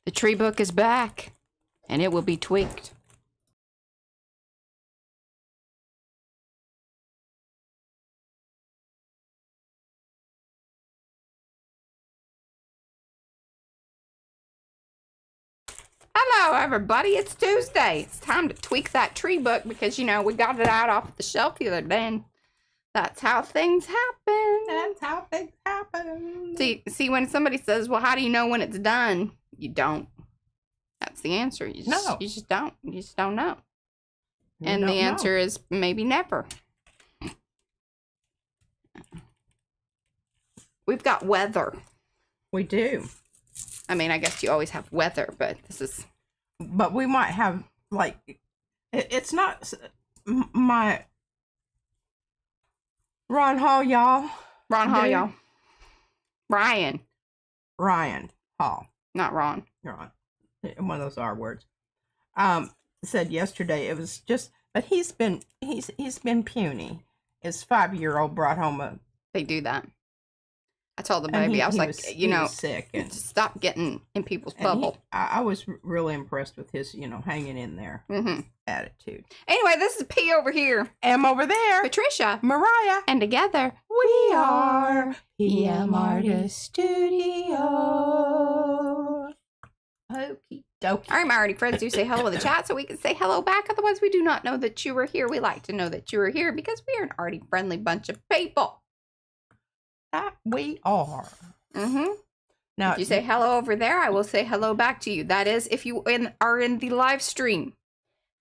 The tree book is back, and it will be tweaked. Hello, everybody. It's Tuesday. It's time to tweak that tree book because, you know, we got it out off the shelf the other day. And that's how things happen. That's how things happen. See, when somebody says, well, how do you know when it's done? You don't. That's the answer. You just don't. You just don't know. And the answer is maybe never. We've got weather. We do. I mean, I guess you always have weather, but this is... But we might have, like... It's not... My... Ron Hall, y'all. Ron Hall, y'all. Ryan Hall. Not Ron. Ron. One of those R words. Said yesterday it was just... But he's been puny. His 5-year-old brought home a... They do that. I told the baby, I was like, you know, sick and stop getting in people's bubble. I was really impressed with his, you know, hanging in there attitude. Anyway, this is P over here. M over there. Patricia. Mariah. And together, we are PM Artist Studio. Okie dokie. All right, my Arty friends, do say hello in the chat so we can say hello back. Otherwise, we do not know that you were here. We like to know that you were here because we are an Arty-friendly bunch of people. That we are. Now, if you say hello over there, I will say hello back to you. That is, if you are in the live stream.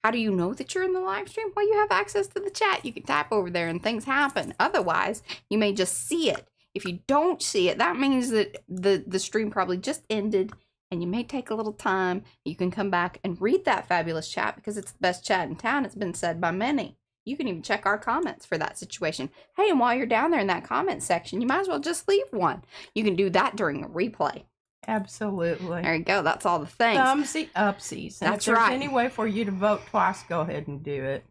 How do you know that you're in the live stream? Well, you have access to the chat. You can type over there and things happen. Otherwise, you may just see it. If you don't see it, that means that the stream probably just ended and you may take a little time. You can come back and read that fabulous chat because it's the best chat in town. It's been said by many. You can even check our comments for that situation. Hey, and while you're down there in that comment section, you might as well just leave one. You can do that during a replay. Absolutely. There you go. That's all the things. Thumbsy upsies. And That's if there's right. any way for you to vote twice, go ahead and do it.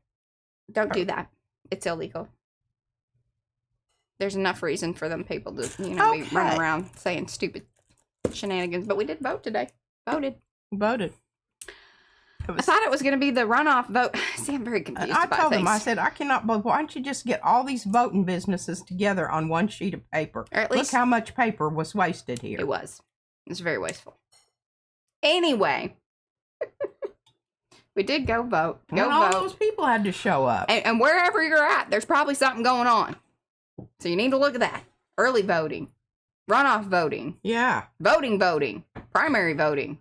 Don't do that. It's illegal. There's enough reason for them people to, you know, be running around saying stupid shenanigans. But we did vote today. Voted. I thought it was going to be the runoff vote. See, I'm very confused about things. I told them, I said, I cannot believe, why don't you just get all these voting businesses together on one sheet of paper? Or at least, look how much paper was wasted here. It was. It was very wasteful. Anyway, we did go vote. All those people had to show up. And wherever you're at, there's probably something going on. So you need to look at that. Early voting. Runoff voting. Yeah. Voting. Primary voting.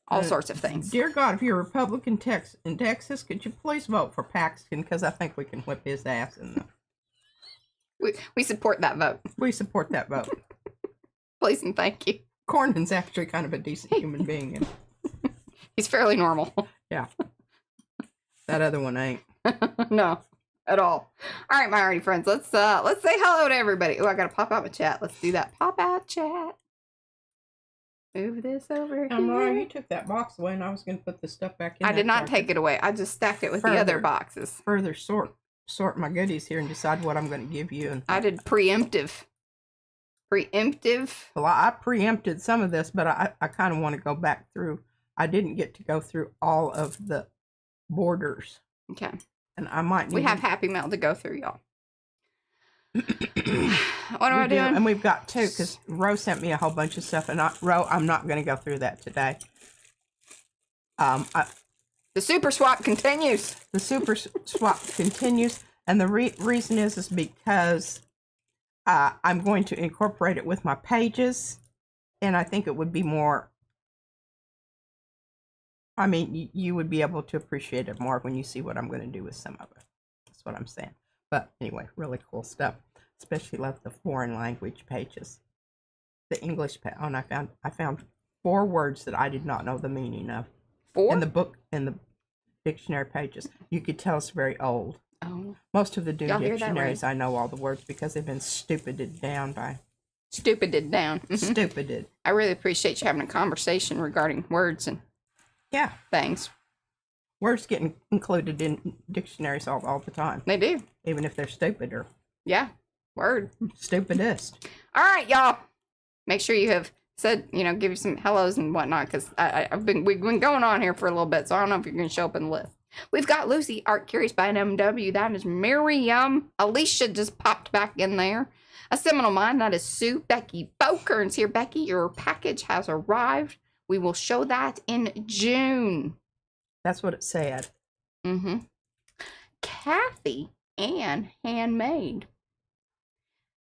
All sorts of things. Dear God, if you're a Republican in Texas, could you please vote for Paxton? Because I think we can whip his ass. We support that vote. We support that vote. Please and thank you. Cornyn's actually kind of a decent human being. He's fairly normal. Yeah. That other one ain't. No, at all. All right, my Arty friends, let's say hello to everybody. Oh, I gotta pop out my chat. Let's do that. Pop out chat. Move this over here. Mariah, you took that box away, and I was going to put the stuff back in. I did not take it away. I just stacked it with the other boxes. Further sort my goodies here and decide what I'm going to give you. I did preemptive. Well, I preempted some of this, but I kind of want to go back through. I didn't get to go through all of the borders. Okay. And I might need We have Happy Mail to go through, y'all. What am I doing? And we've got two, because Ro sent me a whole bunch of stuff, and Ro, I'm not going to go through that today. The super swap continues. The super swap continues, and the reason is because I'm going to incorporate it with my pages, and I think it would be more. I mean, you would be able to appreciate it more when you see what I'm going to do with some of it. That's what I'm saying. But anyway, really cool stuff. Especially love the foreign language pages. The English page. Oh, and I found 4 words that I did not know the meaning of. 4? In the dictionary pages. You could tell it's very old. Oh. Most of the new dictionaries, right? I know all the words because they've been stupided down by. Stupided down. Stupided. I really appreciate you having a conversation regarding words and things. Words get included in dictionaries all the time. They do. Even if they're stupid or... Yeah. Word. Stupidest. All right, y'all. Make sure you have said, give you some hellos and whatnot, because we've been going on here for a little bit, so I don't know if you're going to show up in the list. We've got Lucy, Art Curious by an MW. That is Miriam. Alicia just popped back in there. A Seminole Mind. That is Sue. Becky Bokerns here. Becky, your package has arrived. We will show that in June. That's what it said. Mm-hmm. Kathy and Handmade.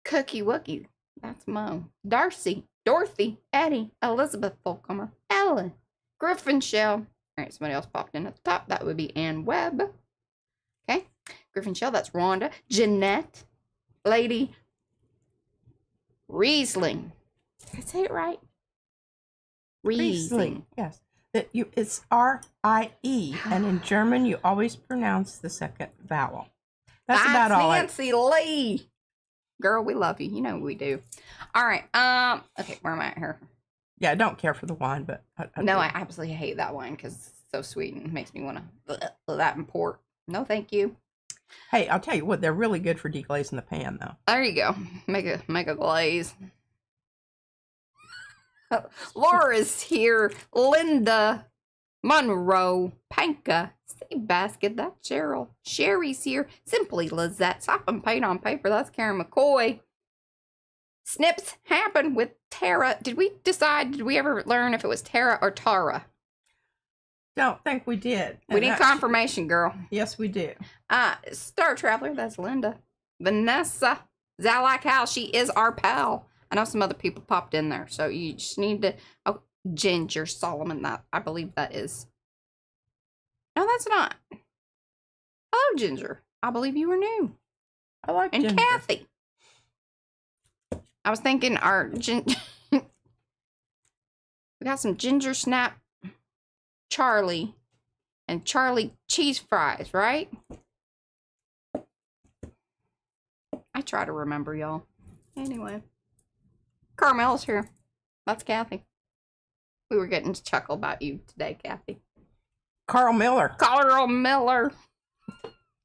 Cookie Wookie. That's Mo. Darcy. Dorothy. Eddie. Elizabeth Fulcomer. Ellen. Griffin Shell. All right, somebody else popped in at the top. That would be Ann Webb. Okay. Griffin Shell, that's Rhonda. Jeanette. Lady Riesling. Did I say it right? Riesling. Yes. It's R-I-E. And in German, you always pronounce the second vowel. That's about all. Nancy Lee. Girl, we love you. You know we do. All right. Okay, where am I at here? Yeah, I don't care for the wine, but I absolutely hate that wine because it's so sweet and makes me want to that and port. No, thank you. Hey, I'll tell you what, they're really good for deglazing the pan, though. There you go. Make a glaze. Laura's here. Linda, Monroe, Panka, Seabasket. That's Cheryl. Sherry's here. Simply Lizette. Stop and paint on paper. That's Karen McCoy. Snips happen with Tara. Did we ever learn if it was Tara or Tara? Don't think we did. We need confirmation, girl. Yes, we do. Star Traveler, that's Linda. Vanessa. Is that like how she is our pal? I know some other people popped in there, so you just need to... Oh, Ginger Solomon, that I believe that is. No, that's not. Hello, Ginger. I believe you were new. I like and Ginger. Kathy. I was thinking our we got some ginger snap Charlie and Charlie cheese fries, right? I try to remember, y'all. Anyway. Carmel's here. That's Kathy. We were getting to chuckle about you today, Kathy. Carl Miller. Carl Miller.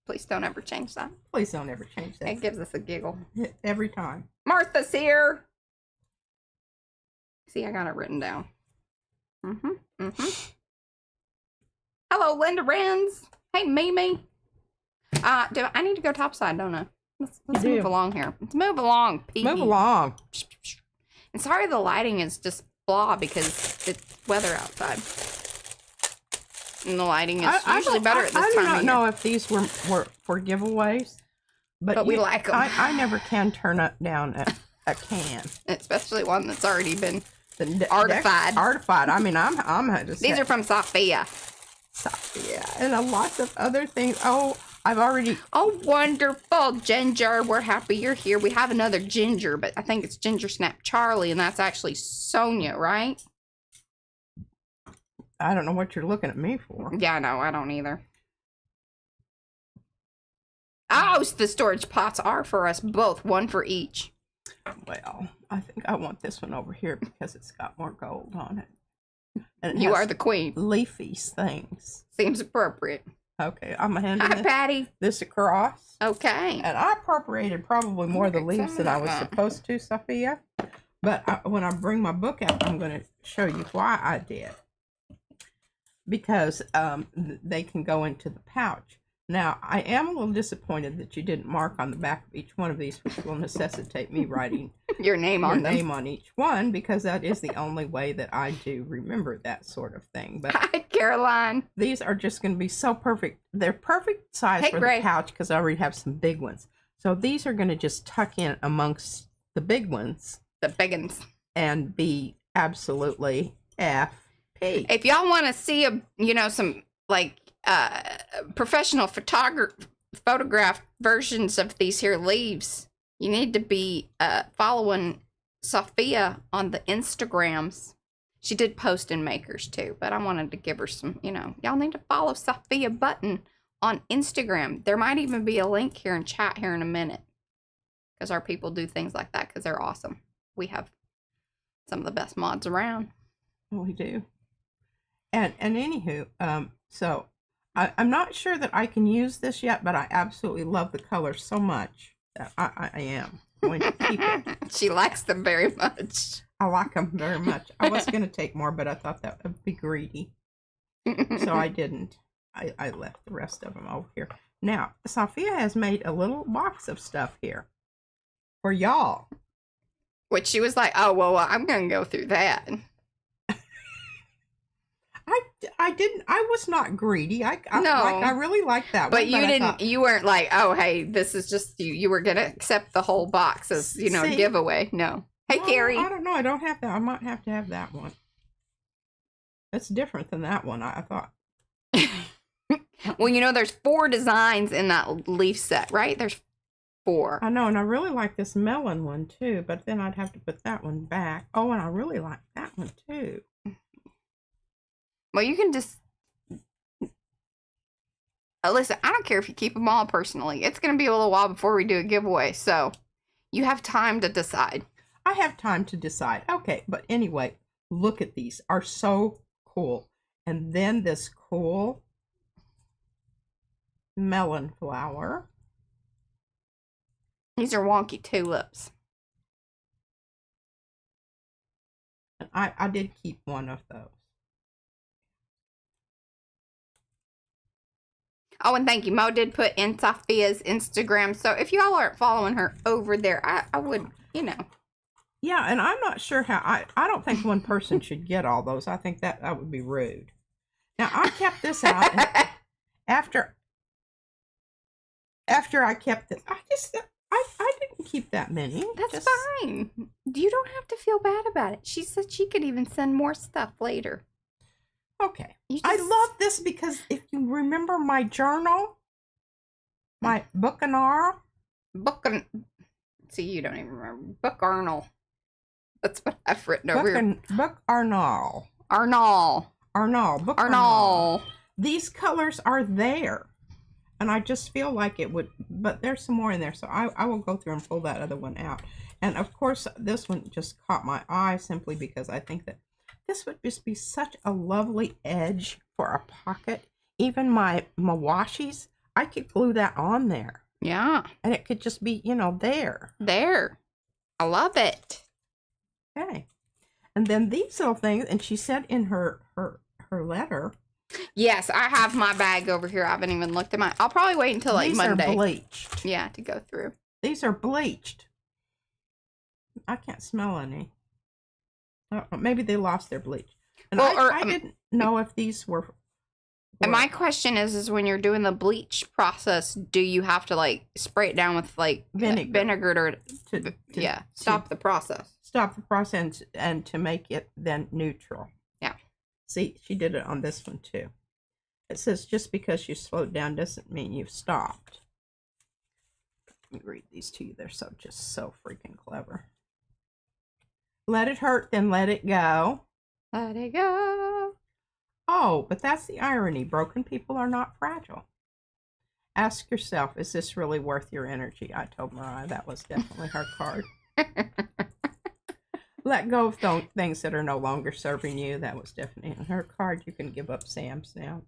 Please don't ever change that. Please don't ever change that. It gives us a giggle. Every time. Martha's here. See, I got it written down. Hello, Linda Renz. Hey, Mimi. I need to go topside, don't I? Let's move along here. Let's move along, Pete. Move along. And sorry the lighting is just blah because it's weather outside. And the lighting is usually better at this time of year. I don't know if these were for giveaways. But we like them. I never can turn down a can. Especially one that's already been artified. Artified. I mean, I'm just... These are from Sophia. Sophia. And a lot of other things. Oh, I've already... Oh, wonderful, Ginger. We're happy you're here. We have another Ginger, but I think it's Ginger Snap Charlie, and that's actually Sonia, right? I don't know what you're looking at me for. Yeah, no, I don't either. Oh, the storage pots are for us both, one for each. Well, I think I want this one over here because it's got more gold on it. And you are the queen. Leafy things. Seems appropriate. Okay, I'm handing Hi, Patty. This across. Okay. And I appropriated probably more of the leaves than I was supposed to, Sophia. But when I bring my book out, I'm going to show you why I did. Because they can go into the pouch. Now, I am a little disappointed that you didn't mark on the back of each one of these, which will necessitate me writing your name on each one, because that is the only way that I do remember that sort of thing. But hi, Caroline. These are just going to be so perfect. They're perfect size for the pouch because I already have some big ones. So these are going to just tuck in amongst the big ones. The big ones. And be absolutely FP. If y'all want to see some like professional photograph versions of these here leaves, you need to be following Sophia on the Instagrams. She did post in Makers too, but I wanted to give her some, y'all need to follow Sophia Button on Instagram. There might even be a link here in chat here in a minute, because our people do things like that because they're awesome. We have some of the best mods around. We do. And anywho, so I'm not sure that I can use this yet, but I absolutely love the color so much that I am going to keep it. She likes them very much. I like them very much. I was going to take more, but I thought that would be greedy. So I didn't. I left the rest of them over here. Now, Sophia has made a little box of stuff here for y'all. Which she was like, oh, well, I'm going to go through that. I didn't. I was not greedy. I really liked that but one. You didn't. You weren't like, oh, hey, this is just you. You were going to accept the whole box as, a giveaway. No. Hey, Carrie. I don't know. I don't have that. I might have to have that one. It's different than that one, I thought. Well, there's 4 designs in that leaf set, right? There's 4. I know, and I really like this melon one, too, but then I'd have to put that one back. Oh, and I really like that one, too. Well, you can just... Listen, I don't care if you keep them all personally. It's going to be a little while before we do a giveaway, so you have time to decide. I have time to decide. Okay, but anyway, look at these. Are so cool. And then this cool melon flower. These are wonky tulips. And I did keep one of those. Oh, and thank you. Mo did put in Sophia's Instagram. So if y'all aren't following her over there, I would, Yeah, and I'm not sure how. I don't think one person should get all those. I think that would be rude. Now, I kept this out. And after I kept this, I didn't keep that many. That's fine. You don't have to feel bad about it. She said she could even send more stuff later. Okay. I love this because if you remember my journal, my book and R. See, you don't even remember. Book Arnold. That's what I've written over here. Book Arnold. Book Arnold. These colors are there. And I just feel like it would, but there's some more in there. So I will go through and pull that other one out. And of course, this one just caught my eye simply because I think that this would just be such a lovely edge for a pocket. Even my washies, I could glue that on there. Yeah. And it could just be, there. There. I love it. Okay. And then these little things, and she said in her letter. Yes, I have my bag over here. I haven't even looked at I'll probably wait until Monday. These are bleached. Yeah, to go through. These are bleached. I can't smell any. Maybe they lost their bleach. And I didn't know if these were. And my question is when you're doing the bleach process, do you have to spray it down with vinegar to stop the process? Stop the process and to make it then neutral. Yeah. See, she did it on this one too. It says just because you slowed down doesn't mean you've stopped. Let me read these to you. They're just so freaking clever. Let it hurt, then let it go. Let it go. Oh, but that's the irony. Broken people are not fragile. Ask yourself, is this really worth your energy? I told Mariah that was definitely her card. Let go of things that are no longer serving you. That was definitely her card. You can give up Sam's now.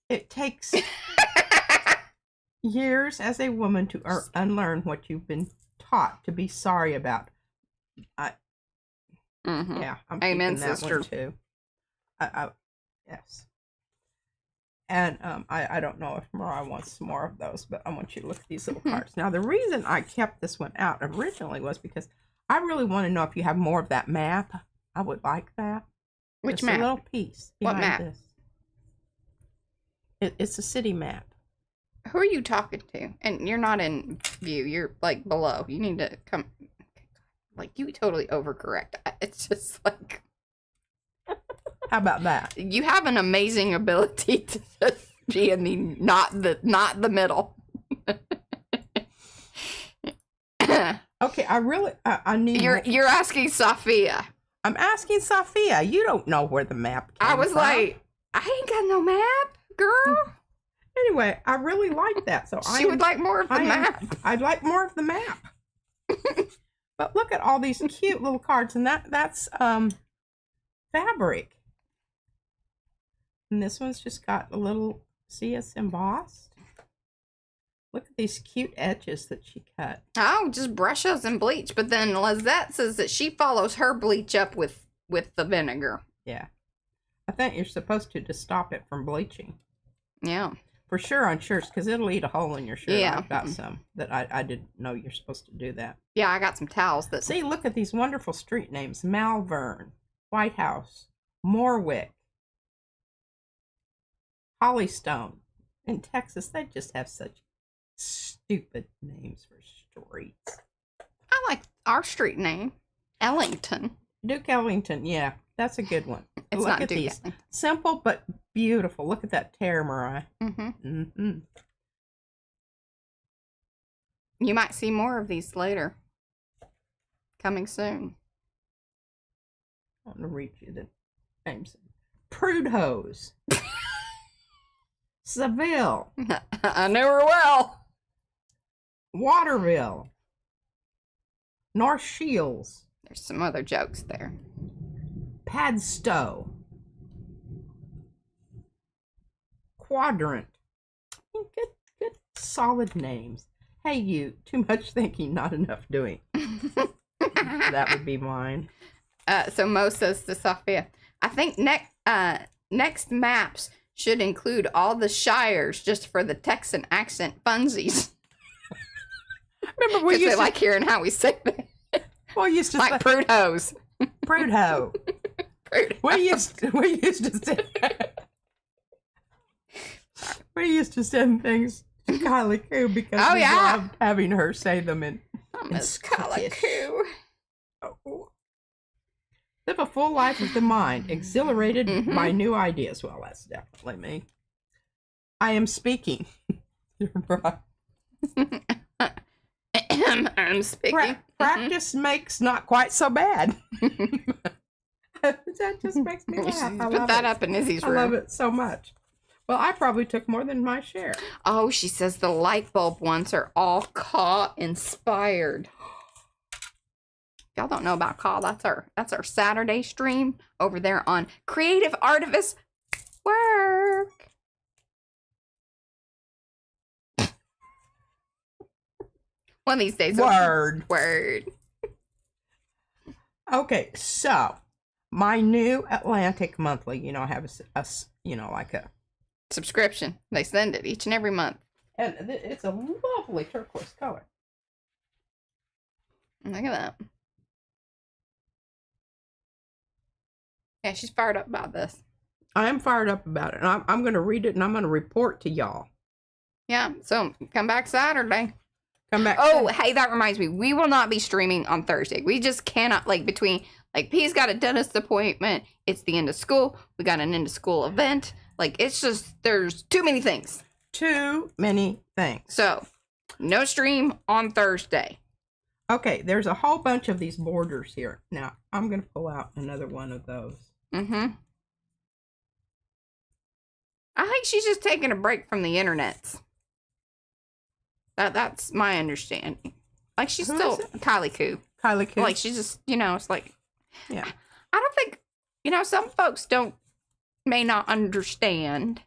It takes years as a woman to unlearn what you've been taught to be sorry about. Yeah, I'm Amen, keeping that sister. one too. Yes. And I don't know if Mariah wants some more of those, but I want you to look at these little cards. Now, the reason I kept this one out originally was because I really want to know if you have more of that map. I would like that. Which map? A little piece. What map? This. It's a city map. Who are you talking to? And you're not in view. You're below. You need to come. You totally overcorrect. It's just How about that? You have an amazing ability to just be in the not the middle. Okay, I need. You're asking Sophia. I'm asking Sophia. You don't know where the map came I was from. like, I ain't got no map, girl. Anyway, I really like that. So she would like more of the map. I'd like more of the map. But look at all these cute little cards, and that's fabric. And this one's just got a little, see, it's embossed. Look at these cute edges that she cut. Oh, just brushes and bleach. But then Lizette says that she follows her bleach up with the vinegar. Yeah. I think you're supposed to stop it from bleaching. Yeah. For sure on shirts, because it'll eat a hole in your shirt. Yeah. I've got some that I didn't know you're supposed to do that. Yeah, I got some towels that... See, look at these wonderful street names. Malvern, White House, Morwick, Hollystone. In Texas, they just have such stupid names for streets. I like our street name. Ellington. Duke Ellington, yeah. That's a good one. It's Look not at Duke these. Ellington. Simple but beautiful. Look at that tear, Mariah. Mm-hmm. Mm-hmm. You might see more of these later. Coming soon. I want to read you the names. Prude Hose. Seville. I knew her well. Waterville. North Shields. There's some other jokes there. Padstow. Quadrant. Good, solid names. Hey, you. Too much thinking, not enough doing. That would be mine. So Mo says to Sophia, I think next maps should include all the shires just for the Texan accent funsies. Remember we used they to like hearing how we say that. We used to Like say, prude hose. Prude hoe. We used to send things to Kylie Coo because we loved having her say them in Miss Kylie Coo. Oh. Live a full life of the mind, exhilarated by new ideas. Well, that's definitely me. I am speaking. You're right. I'm speaking. Practice makes not quite so bad. That just makes me laugh. Put that up in Izzy's room. I love it so much. Well, I probably took more than my share. Oh, she says the light bulb ones are all Caw inspired. Y'all don't know about Caw. That's our Saturday stream over there on Creative Artivist Work. One of these days. Word. Okay, so my new Atlantic monthly. You know, I have a like a subscription. They send it each and every month, and it's a lovely turquoise color. Look at that. Yeah, she's fired up about this. I am fired up about it, and I'm going to read it, and I'm going to report to y'all. Yeah, so come back Saturday. Come back. Oh, hey, that reminds me. We will not be streaming on Thursday. We just cannot, between, P's got a dentist appointment. It's the end of school. We got an end of school event. It's just, there's too many things. Too many things. So, no stream on Thursday. Okay, there's a whole bunch of these borders here. Now, I'm going to pull out another one of those. Mm-hmm. I think she's just taking a break from the internets. That's my understanding. She's still Kylie Coo. Kylie Coo. She's just, it's yeah. I don't think, some folks may not understand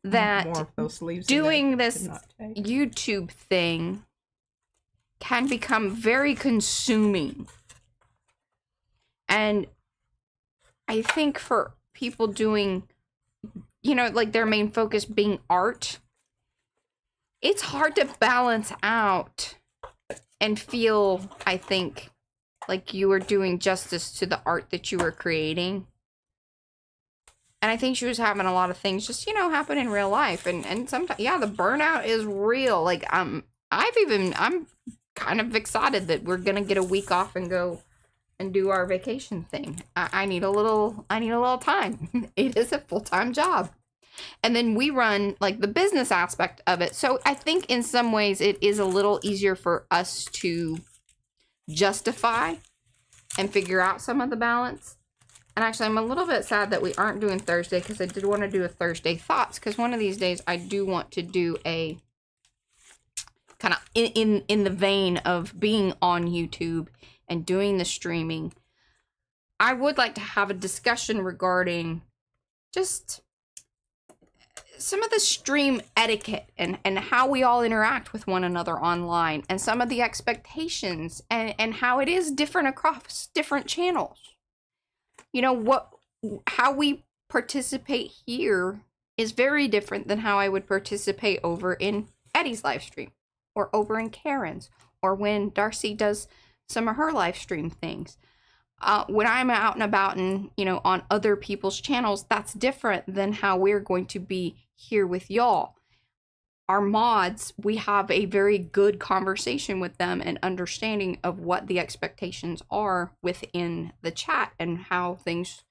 that more of those leaves doing this YouTube thing can become very consuming. And I think for people doing, their main focus being art, it's hard to balance out and feel, I think, like you were doing justice to the art that you were creating. And I think she was having a lot of things just, happen in real life. And sometimes, the burnout is real. I'm kind of excited that we're going to get a week off and go and do our vacation thing. I need a little time. It is a full-time job. And then we run the business aspect of it. So I think in some ways it is a little easier for us to justify and figure out some of the balance. And actually I'm a little bit sad that we aren't doing Thursday, because I did want to do a Thursday thoughts, because one of these days I do want to do a kind of in the vein of being on YouTube and doing the streaming. I would like to have a discussion regarding just some of the stream etiquette and how we all interact with one another online, and some of the expectations and how it is different across different channels. You know, how we participate here is very different than how I would participate over in Eddie's live stream, or over in Karen's, or when Darcy does some of her live stream things. When I'm out and about and, you know, on other people's channels, that's different than how we're going to be here with y'all. Our mods, we have a very good conversation with them and understanding of what the expectations are within the chat and how things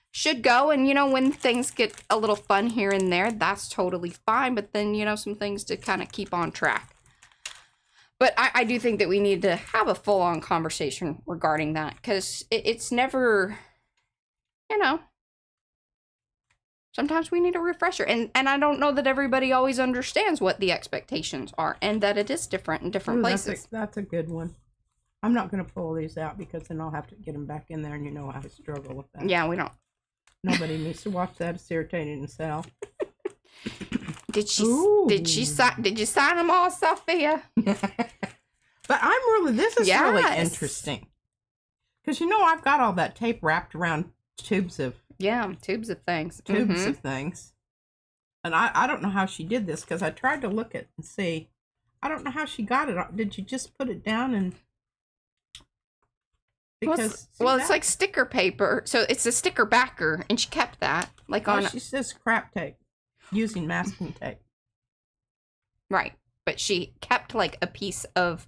should go. And, you know, when things get a little fun here and there, that's totally fine. But then, you know, some things to kind of keep on track. But I do think that we need to have a full-on conversation regarding that, because it's never, you know, sometimes we need a refresher. And I don't know that everybody always understands what the expectations are, and that it is different in different places. That's a good one. I'm not going to pull these out because then I'll have to get them back in there, and you know I struggle with that. Yeah, we don't. Nobody needs to watch that. It's irritating as hell. Did you sign them all, Sophia? But this is really interesting. Because, you know, I've got all that tape wrapped around tubes of things. Tubes of things. And I don't know how she did this, because I tried to look at and see. I don't know how she got it. Did you just put it down and... Because well, it's like sticker paper. So it's a sticker backer, and she kept that. Like on... She says scrap tape. Using masking tape. Right. But she kept like a piece of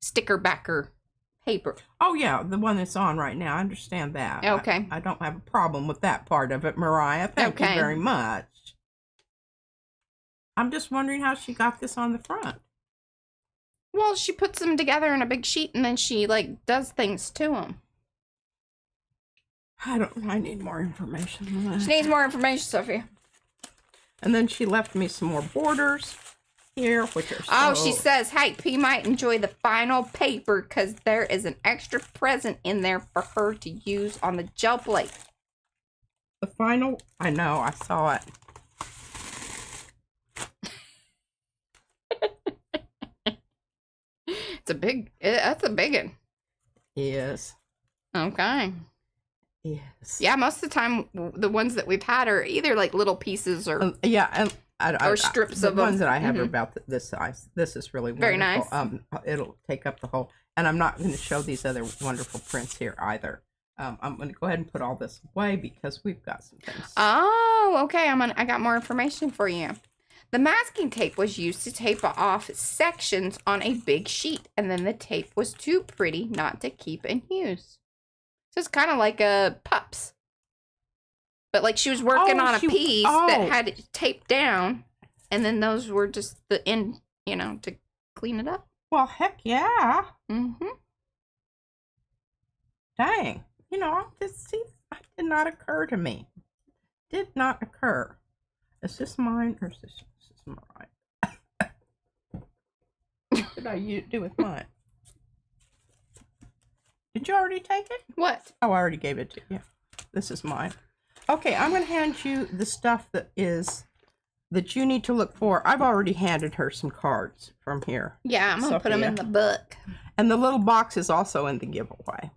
sticker backer paper. Oh, yeah. The one that's on right now. I understand that. Okay. I don't have a problem with that part of it, Mariah. Thank you very much. I'm just wondering how she got this on the front. Well, she puts them together in a big sheet, and then she, like, does things to them. I need more information. She needs more information, Sophia. And then she left me some more borders here, which are she says, hey, P might enjoy the final paper because there is an extra present in there for her to use on the gel plate. The final... I know, I saw it. That's a big one. Yes. Okay. Yes. Yeah, most of the time, the ones that we've had are either like little pieces or or strips of them. The ones that I have are about this size. This is really wonderful. Very nice. It'll take up the whole. And I'm not going to show these other wonderful prints here either. I'm going to go ahead and put all this away because we've got some things. Oh, okay. I got more information for you. The masking tape was used to tape off sections on a big sheet, and then the tape was too pretty not to keep in use. So it's kind of like a pups. But like she was working on a piece that had it taped down, and then those were just the end, you know, to clean it up. Well, heck yeah. Mm-hmm. Dang. You know, that did not occur to me. Did not occur. Is this mine or is this Mariah? What did I do with mine? Did you already take it? What? Oh, I already gave it to you. This is mine. Okay, I'm going to hand you the stuff that you need to look for. I've already handed her some cards from here. Yeah, I'm going to put them in the book. And the little box is also in the giveaway.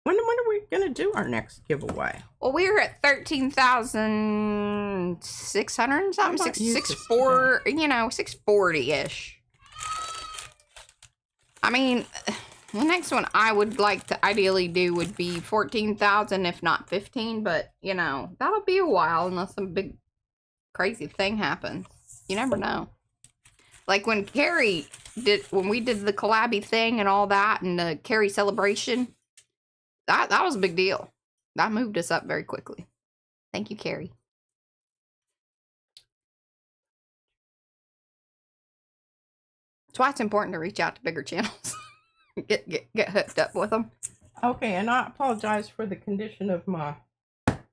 When are we going to do our next giveaway? Well, we're at 13,600 something. 640-ish. I mean, the next one I would like to ideally do would be 14,000, if not 15. But, you know, that'll be a while unless some big crazy thing happens. You never know. Like when we did the collabby thing and all that, and the Carrie celebration. That was a big deal. That moved us up very quickly. Thank you, Carrie. That's why it's important to reach out to bigger channels. get hooked up with them. Okay, and I apologize for the condition of my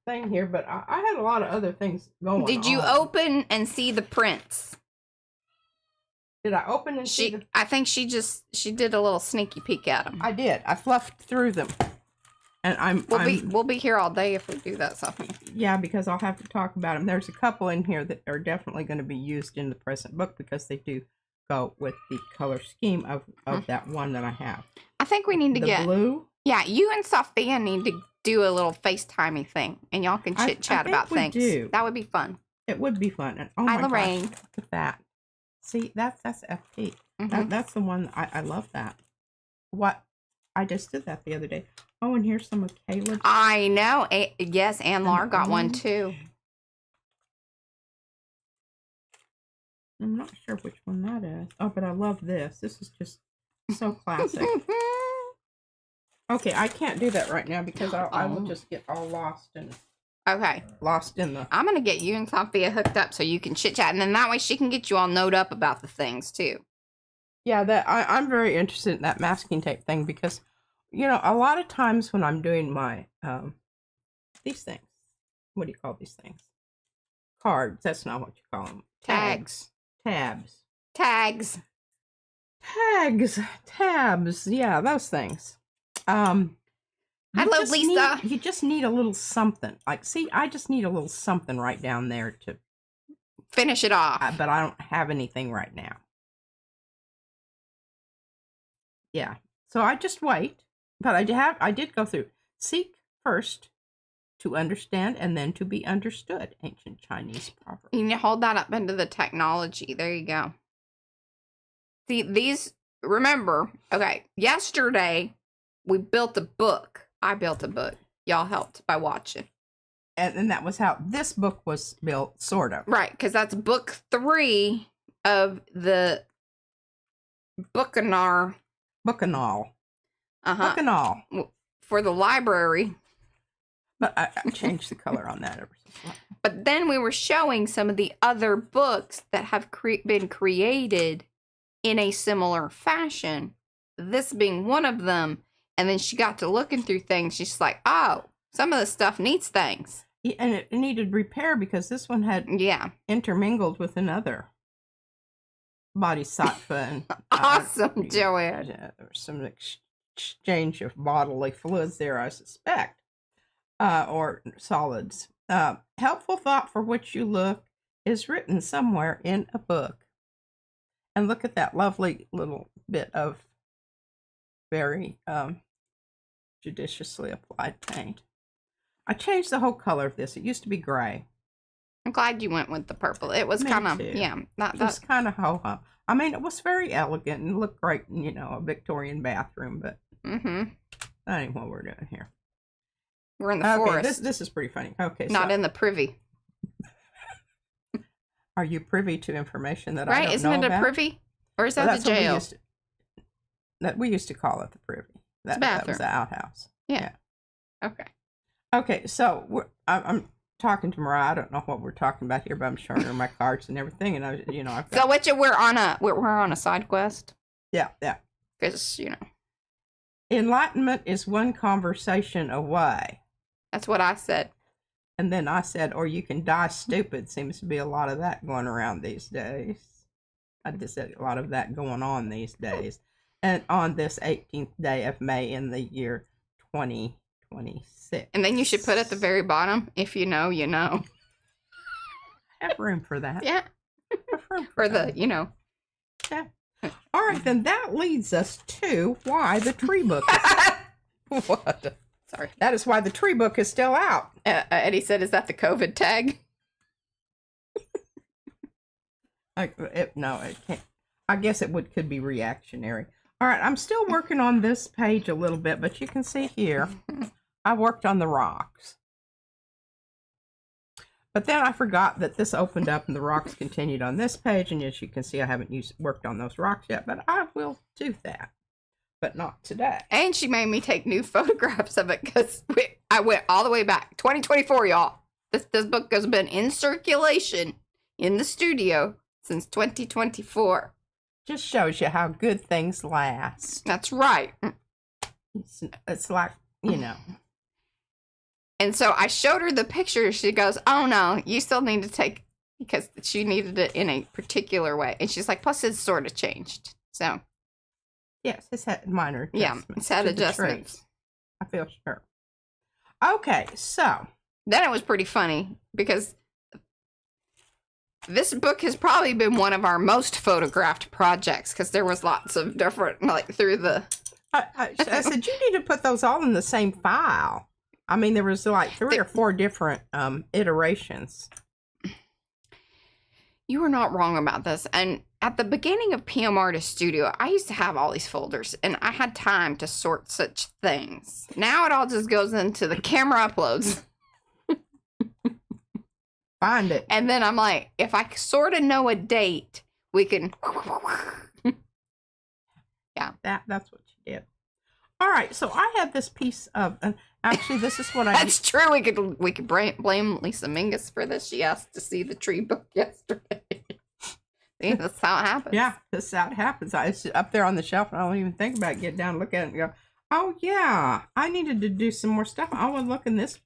thing here, but I had a lot of other things going on. Did you open and see the prints? Did I open and see them? I think she did a little sneaky peek at them. I did. I fluffed through them. And we'll be here all day if we do that, Sophie. Yeah, because I'll have to talk about them. There's a couple in here that are definitely going to be used in the present book because they do go with the color scheme of that one that I have. I think we need to get blue. Yeah, you and Sophia need to do a little FaceTimey thing, and y'all can chit chat about things. Do. That would be fun. It would be fun. And Hi, Lorraine. Gosh, look at that. See, that's FP. That's the one I love that. What? I just did that the other day. Oh, and here's some of Caleb's. I know. Yes, and Laura got one too. I'm not sure which one that is. Oh, but I love this. This is just so classic. Okay, I can't do that right now because I will just get all lost in. Okay. Lost in the. I'm gonna get you and Sophia hooked up so you can chit chat, and then that way she can get you all knowed up about the things too. Yeah, I'm very interested in that masking tape thing because, you know, a lot of times when I'm doing my these things, what do you call these things? Cards. That's not what you call them. Tags. Tabs. Tags. Tabs. Yeah, those things. Hello, Lisa. You just need a little something. Like, see, I just need a little something right down there to finish it off. But I don't have anything right now. Yeah. So I just wait. But I did go through. Seek first to understand and then to be understood. Ancient Chinese proverb. You need to hold that up into the technology. There you go. See, these, remember, okay, yesterday we built a book. I built a book. Y'all helped by watching. And that was how this book was built, sort of. Right, because that's book 3 of the Bookanal. Bookanal. For the library. But I changed the color on that ever since. But then we were showing some of the other books that have been created in a similar fashion. This being one of them. And then she got to looking through things. She's like, oh, some of the stuff needs things. Yeah, and it needed repair because this one had intermingled with another bodhisattva. And, awesome, Joanne. There was some exchange of bodily fluids there, I suspect. Or solids. Helpful thought for which you look is written somewhere in a book. And look at that lovely little bit of very judiciously applied paint. I changed the whole color of this. It used to be gray. I'm glad you went with the purple. It was kind of, yeah. It was kind of ho-hum. I mean, it was very elegant and looked great in, you know, a Victorian bathroom, but that ain't what we're doing here. We're in the forest. This is pretty funny. Okay, not in the privy. Are you privy to information that I don't know about? Isn't it a privy? Or is that the jail? We used to call it the privy. That was the outhouse. Yeah. Okay. Okay, so I'm talking to Mariah. I don't know what we're talking about here, but I'm showing her my cards and everything, and I've got. So what we're on a side quest. Yeah. Because enlightenment is one conversation away. That's what I said. And then I said, or you can die stupid. Seems to be a lot of that going around these days. I just said a lot of that going on these days. And on this 18th day of May in the year 2026. And then you should put at the very bottom, if you know, you know. I have room for that. Yeah. For the, you know. Yeah. All right, then that leads us to why the tree book is... What? Sorry. That is why the tree book is still out. Eddie said, is that the COVID tag? No, it can't. I guess it could be reactionary. All right, I'm still working on this page a little bit, but you can see here, I worked on the rocks. But then I forgot that this opened up and the rocks continued on this page, and as you can see, I haven't worked on those rocks yet, but I will do that. But not today. And she made me take new photographs of it because I went all the way back. 2024, y'all. This book has been in circulation in the studio since 2024. Just shows you how good things last. That's right. It's like, you know. And so I showed her the picture. She goes, oh, no, you still need to take, because she needed it in a particular way. And she's like, plus it's sort of changed. So. Yes, it's had minor adjustments. Yeah, it's had adjustments. I feel sure. Okay, so. Then it was pretty funny because this book has probably been one of our most photographed projects because there was lots of different, like through the... I said, you need to put those all in the same file. I mean, there was like 3 or 4 different iterations. You were not wrong about this. And at the beginning of PM Artist Studio, I used to have all these folders, and I had time to sort such things. Now it all just goes into the camera uploads. Find it. And then I'm like, if I sort of know a date, we can... Yeah. That's what you did. All right, so I had this piece of... Actually, this is what I... That's true. We could blame Lisa Mingus for this. She asked to see the tree book yesterday. See, that's how it happens. Yeah, this is how it happens. It's up there on the shelf, and I don't even think about it. Get down and look at it and go, oh, yeah, I needed to do some more stuff. I was looking, this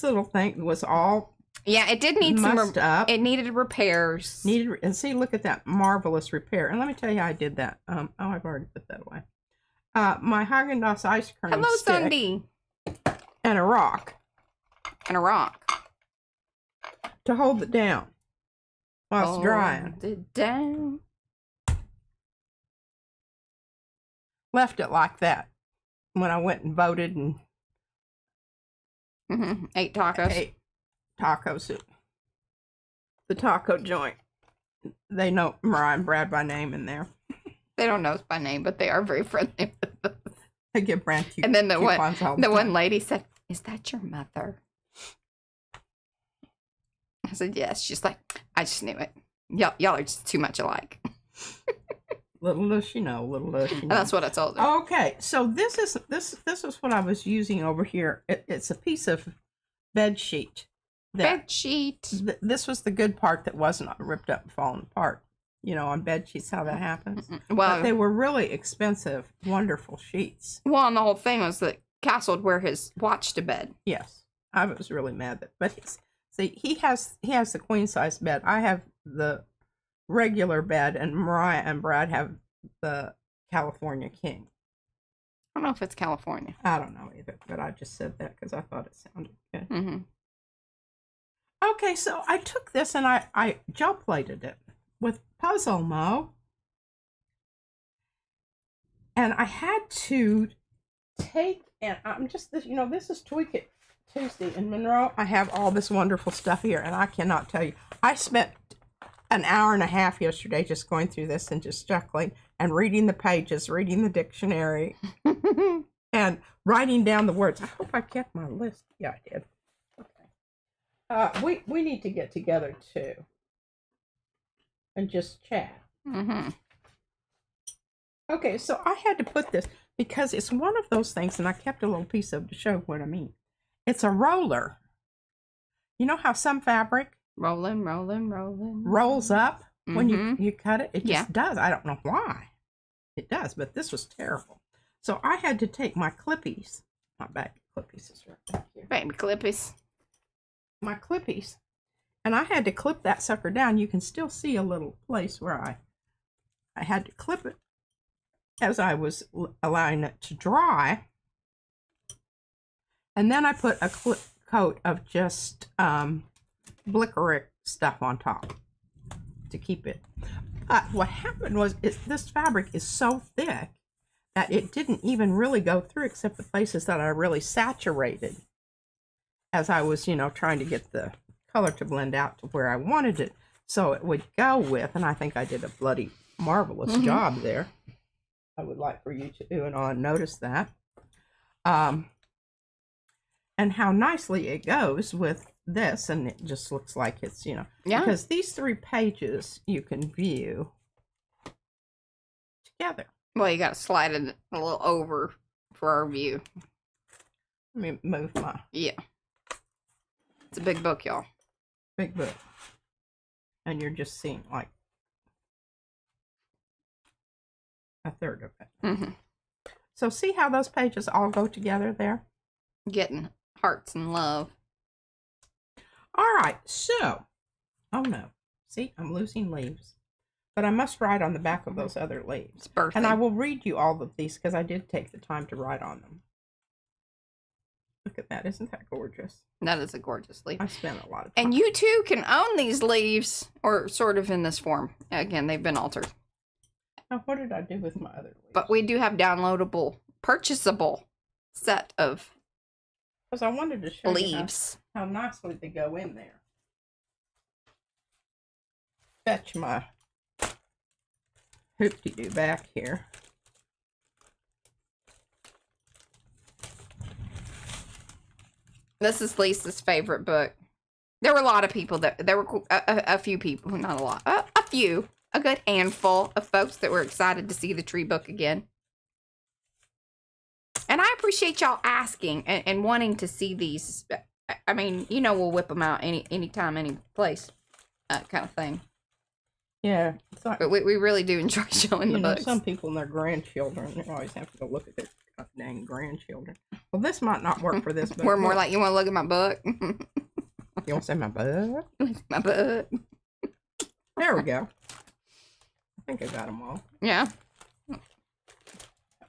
little thing was all... Yeah, it did need some... up. It needed repairs. And see, look at that marvelous repair. And let me tell you how I did that. Oh, I've already put that away. My Haagen-Dazs ice cream Hello, stick. Sunday. And a rock. And a rock. To hold it down while it's drying. Hold it down. Left it like that when I went and voted and ate tacos. Ate tacos at the taco joint. They know Mariah and Brad by name in there. They don't know us by name, but they are very friendly with us. They give Brad and then the one lady said, "Is that your mother?" I said, "Yes." She's like, "I just knew it. Y'all are just too much alike." Little does she know, little does she know. And that's what I told her. Okay, so this is what I was using over here. It's a piece of bed sheet. Bed sheet. This was the good part that wasn't ripped up and falling apart. You know, on bed sheets, how that happens. Well, but they were really expensive, wonderful sheets. Well, and the whole thing was that Castle would wear his watch to bed. Yes, I was really mad that. But he has the queen size bed. I have the regular bed, and Mariah and Brad have the California King. I don't know if it's California. I don't know either, but I just said that because I thought it sounded good. Mm-hmm. Okay, so I took this and I gel plated it with Puzzle Mo. And I had to take, and I'm just, this is Tweak It Tuesday in Monroe. I have all this wonderful stuff here, and I cannot tell you. I spent an hour and a half yesterday just going through this and just chuckling and reading the pages, reading the dictionary, and writing down the words. I hope I kept my list. Yeah, I did. Okay. We need to get together too and just chat. Mm-hmm. Okay, so I had to put this because it's one of those things, and I kept a little piece of it to show what I mean. It's a roller. You know how some fabric rolls up when you cut it? It just does. I don't know why it does, but this was terrible. So I had to take my clippies. My back clippies is right back here. Baby clippies. My clippies. And I had to clip that sucker down. You can still see a little place where I had to clip it as I was allowing it to dry. And then I put a coat of just Blick stuff on top to keep it. But what happened was this fabric is so thick that it didn't even really go through except the places that I really saturated as I was, trying to get the color to blend out to where I wanted it. So it would go with, and I think I did a bloody marvelous job there. I would like for you to do and notice that. And how nicely it goes with this, and it just looks like it's, because these 3 pages you can view together. Well, you got to slide it a little over for our view. Let me move my... Yeah. It's a big book, y'all. Big book. And you're just seeing, like, a third of it. Mm-hmm. So see how those pages all go together there? Getting hearts and love. All right, so, oh no, see, I'm losing leaves, but I must write on the back of those other leaves. And I will read you all of these because I did take the time to write on them. look at that. Isn't that gorgeous? That is a gorgeous leaf. I spent a lot of time. And you too can own these leaves, or sort of in this form. Again, they've been altered. Now, what did I do with my other leaves? But we do have downloadable, purchasable set of because I wanted to show leaves. You how nicely they go in there. Fetch my hoop-de-doo back here. This is Lisa's favorite book. There were a lot of people there were a few people, not a lot, a good handful of folks that were excited to see the tree book again. And I appreciate y'all asking and wanting to see these. I mean, you know, we'll whip them out anytime, any place, kind of thing. Yeah. But we really do enjoy showing the books. Some people and their grandchildren, they always have to go look at their dang grandchildren. Well, this might not work for this book. We're more like, you want to look at my book? You want to say my book? My book. There we go. I think I got them all. Yeah. Have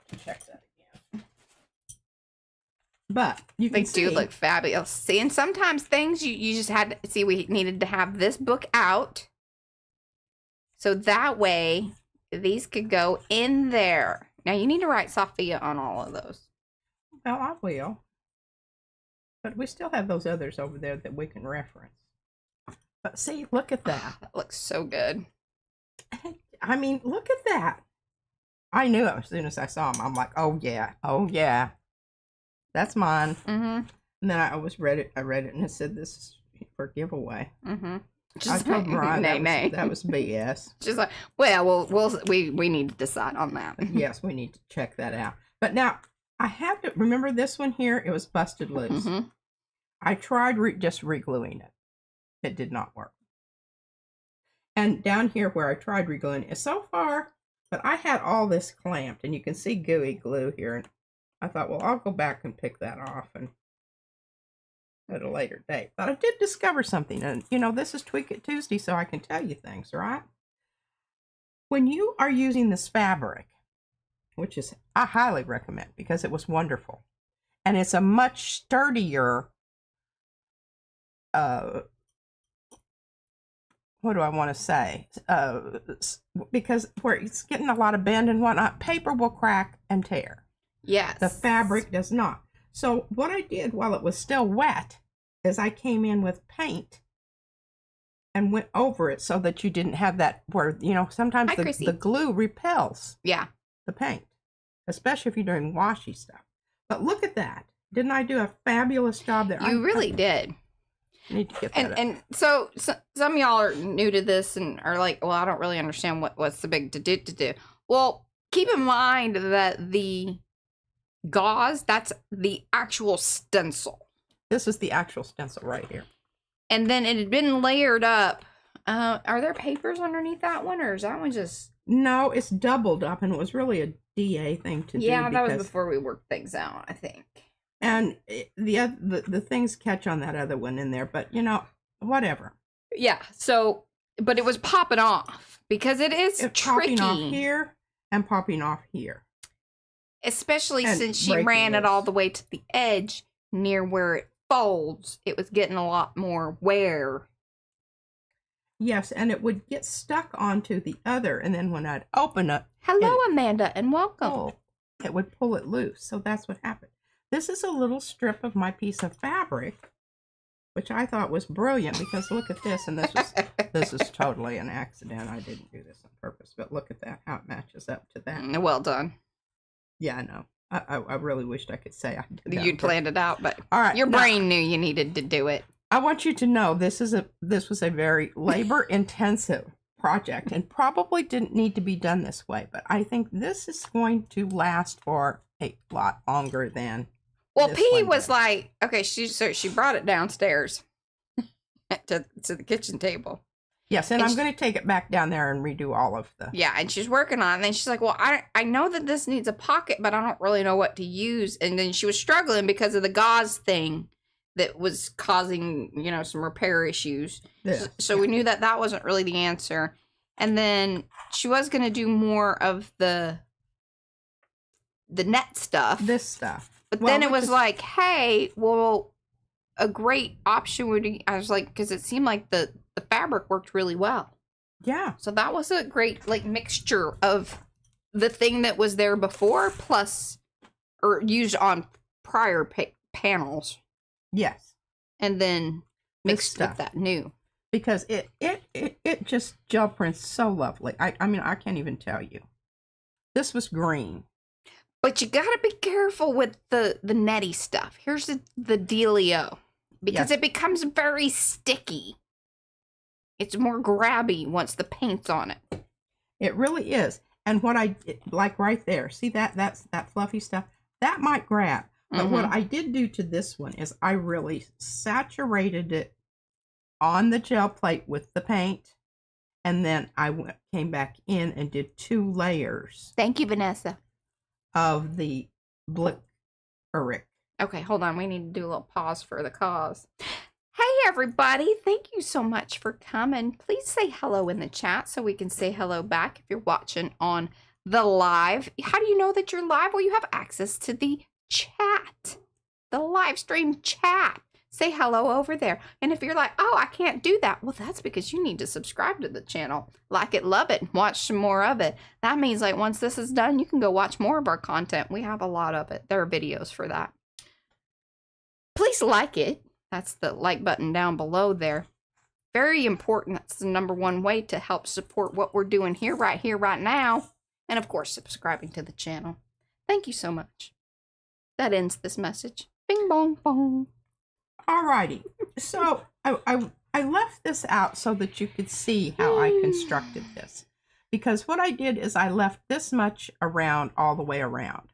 to check that again. But you can see. They do look fabulous. See, and sometimes things you just had to see, we needed to have this book out. So that way, these could go in there. Now, you need to write Sophia on all of those. Well, I will. But we still have those others over there that we can reference. But see, look at that. That looks so good. I mean, look at that. I knew it as soon as I saw them. I'm like, oh, yeah. That's mine. Mm-hmm. And then I read it, and it said this is for giveaway. Mm-hmm. I told Mariah that was BS. Just like, well, we need to decide on that. Yes, we need to check that out. But now, I have to remember this one here. It was busted loose. Mm-hmm. I tried just re-gluing it. It did not work. And down here where I tried re-gluing it, so far, but I had all this clamped, and you can see gooey glue here. And I thought, well, I'll go back and pick that off and at a later date. But I did discover something, and you know, this is Tweak It Tuesday, so I can tell you things, right? When you are using this fabric, which is I highly recommend because it was wonderful, and it's a much sturdier. What do I want to say? Because where it's getting a lot of bend and whatnot, paper will crack and tear. Yes. The fabric does not. So what I did while it was still wet is I came in with paint and went over it so that you didn't have that where, you know, sometimes the glue repels the paint, especially if you're doing washy stuff. But look at that. Didn't I do a fabulous job there? You really did. Need to get that and so some of y'all are new to this and are like, well, I don't really understand what's the big to do. Well, keep in mind that the gauze, that's the actual stencil. This is the actual stencil right here. And then it had been layered up. Are there papers underneath that one, or is that one just... No, it's doubled up, and it was really a DA thing to do. Yeah, that was before we worked things out, I think. And the things catch on that other one in there, but, you know, whatever. Yeah, so, but it was popping off, because it's tricky. Popping off here and popping off here. Especially since she ran it all the way to the edge near where it folds. It was getting a lot more wear. Yes, and it would get stuck onto the other, and then when I'd open it... Hello, Amanda, and welcome. It would pull it loose, so that's what happened. This is a little strip of my piece of fabric, which I thought was brilliant, because look at this, and this is totally an accident. I didn't do this on purpose, but look at that, how it matches up to that. Well done. Yeah, I know. I really wished I could say I did that. You'd planned it out, but all right, your brain knew you needed to do it. I want you to know this was a very labor-intensive project, and probably didn't need to be done this way, but I think this is going to last for a lot longer than... Well, P was like, okay, she brought it downstairs to the kitchen table. Yes, and I'm going to take it back down there and redo all of the... Yeah, and she's working on it, and then she's like, well, I know that this needs a pocket, but I don't really know what to use. And then she was struggling because of the gauze thing that was causing, you know, some repair issues. Yeah. So we knew that wasn't really the answer. And then she was going to do more of the net stuff. This stuff. But then it was like, hey, well, a great option would be, I was like, because it seemed like the fabric worked really well. Yeah. So that was a great like mixture of the thing that was there before plus, or used on prior panels. Yes. And then mixed with that new. Because it just gel prints so lovely. I mean, I can't even tell you. This was green. But you gotta be careful with the netty stuff. Here's the dealio. Because it becomes very sticky. It's more grabby once the paint's on it. It really is. And what I like right there, see that's that fluffy stuff? That might grab. But what I did do to this one is I really saturated it on the gel plate with the paint. And then I came back in and did 2 layers. Thank you, Vanessa. Of the Blick. Okay, hold on. We need to do a little pause for the cause. Hey, everybody. Thank you so much for coming. Please say hello in the chat so we can say hello back if you're watching on the live. How do you know that you're live? Well, you have access to the chat, the live stream chat. Say hello over there. And if you're like, oh, I can't do that. Well, that's because you need to subscribe to the channel. Like it, love it, watch some more of it. That means like once this is done, you can go watch more of our content. We have a lot of it. There are videos for that. Please like it. That's the like button down below there. Very important. That's the #1 way to help support what we're doing here, right now. And of course, subscribing to the channel. Thank you so much. That ends this message. Bing bong bong. Alrighty. So I left this out so that you could see how I constructed this. Because what I did is I left this much around all the way around.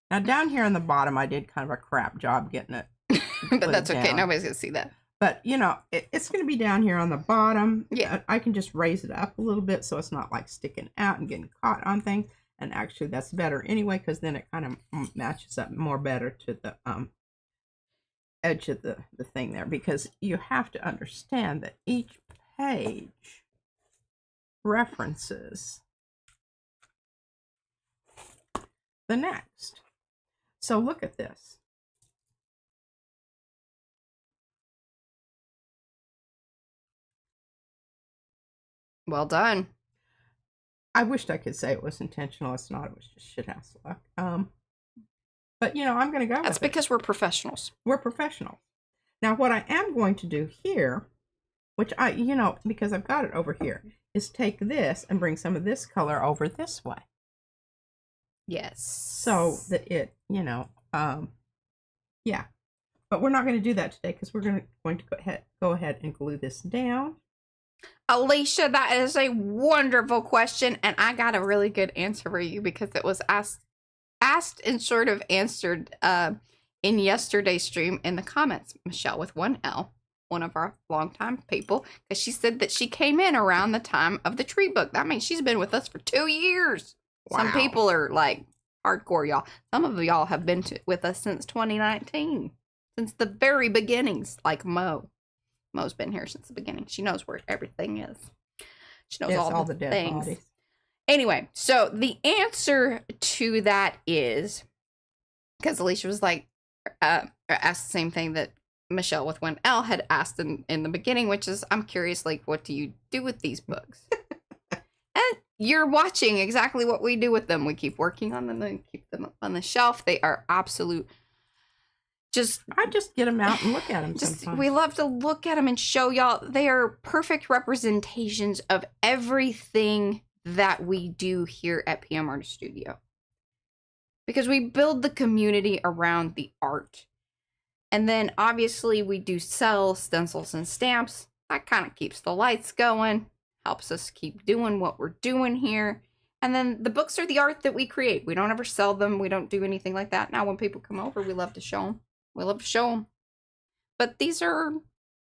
Now down here on the bottom, I did kind of a crap job getting it. But that's okay. Nobody's going to see that. But, you know, it's going to be down here on the bottom. Yeah. I can just raise it up a little bit so it's not like sticking out and getting caught on things. And actually that's better anyway, because then it kind of matches up more better to the edge of the thing there. Because you have to understand that each page references the next. So look at this. Well done. I wished I could say it was intentional. It's not. It was just shithouse luck. But, you know, I'm going to go That's because we're professionals. We're professionals. Now, what I am going to do here, which I, you know, because I've got it over here, is take this and bring some of this color over this way. Yes. So that it, you know, yeah. But we're not going to do that today because we're going to go ahead and glue this down. Alicia, that is a wonderful question, and I got a really good answer for you because it was asked and sort of answered in yesterday's stream in the comments. Michelle with 1 L, one of our longtime people, because she said that she came in around the time of the tree book. That means she's been with us for 2 years. Wow. Some people are like hardcore, y'all. Some of y'all have been with us since 2019, since the very beginnings, like Mo. Mo's been here since the beginning. She knows where everything is. She knows all the dead things. Bodies. Anyway, so the answer to that is, because Alicia was like, asked the same thing that Michelle with 1 L had asked in the beginning, which is, I'm curious, like, what do you do with these books? And you're watching exactly what we do with them. We keep working on them and keep them up on the shelf. They are absolute. I just get them out and look at them sometimes. We love to look at them and show y'all. They are perfect representations of everything that we do here at PM Artist Studio. Because we build the community around the art. And then obviously we do sell stencils and stamps. That kind of keeps the lights going. Helps us keep doing what we're doing here. And then the books are the art that we create. We don't ever sell them. We don't do anything like that. Now when people come over, we love to show them. We love to show them. But these are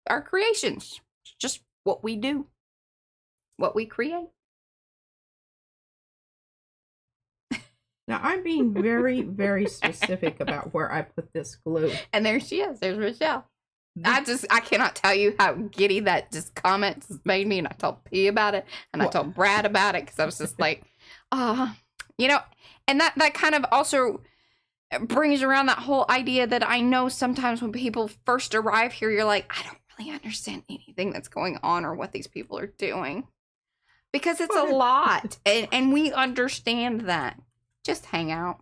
our creations. It's just what we do. What we create. Now, I'm being very, very specific about where I put this glue. And there she is. There's Michelle. I cannot tell you how giddy that just comment made me. And I told P about it. And I told Brad about it. Because I was just like, you know. And that kind of also it brings around that whole idea that I know sometimes when people first arrive here, you're like, I don't really understand anything that's going on or what these people are doing. Because it's a lot. And we understand that. Just hang out,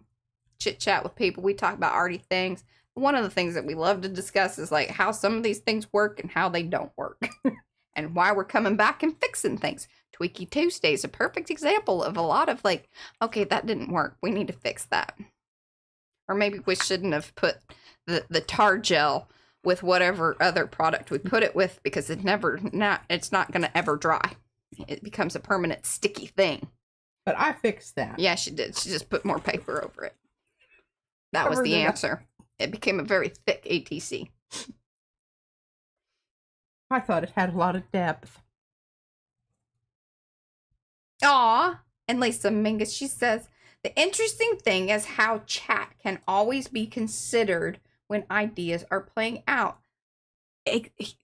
chit chat with people. We talk about arty things. One of the things that we love to discuss is like how some of these things work and how they don't work. And why we're coming back and fixing things. Tweaky Tuesday is a perfect example of a lot of like, okay, that didn't work. We need to fix that. Or maybe we shouldn't have put the tar gel with whatever other product we put it with because it's not going to ever dry. It becomes a permanent sticky thing. But I fixed that. Yeah, she did. She just put more paper over it. That was the answer. It became a very thick ATC. I thought it had a lot of depth. Aw. And Lisa Mingus, she says, the interesting thing is how chat can always be considered when ideas are playing out.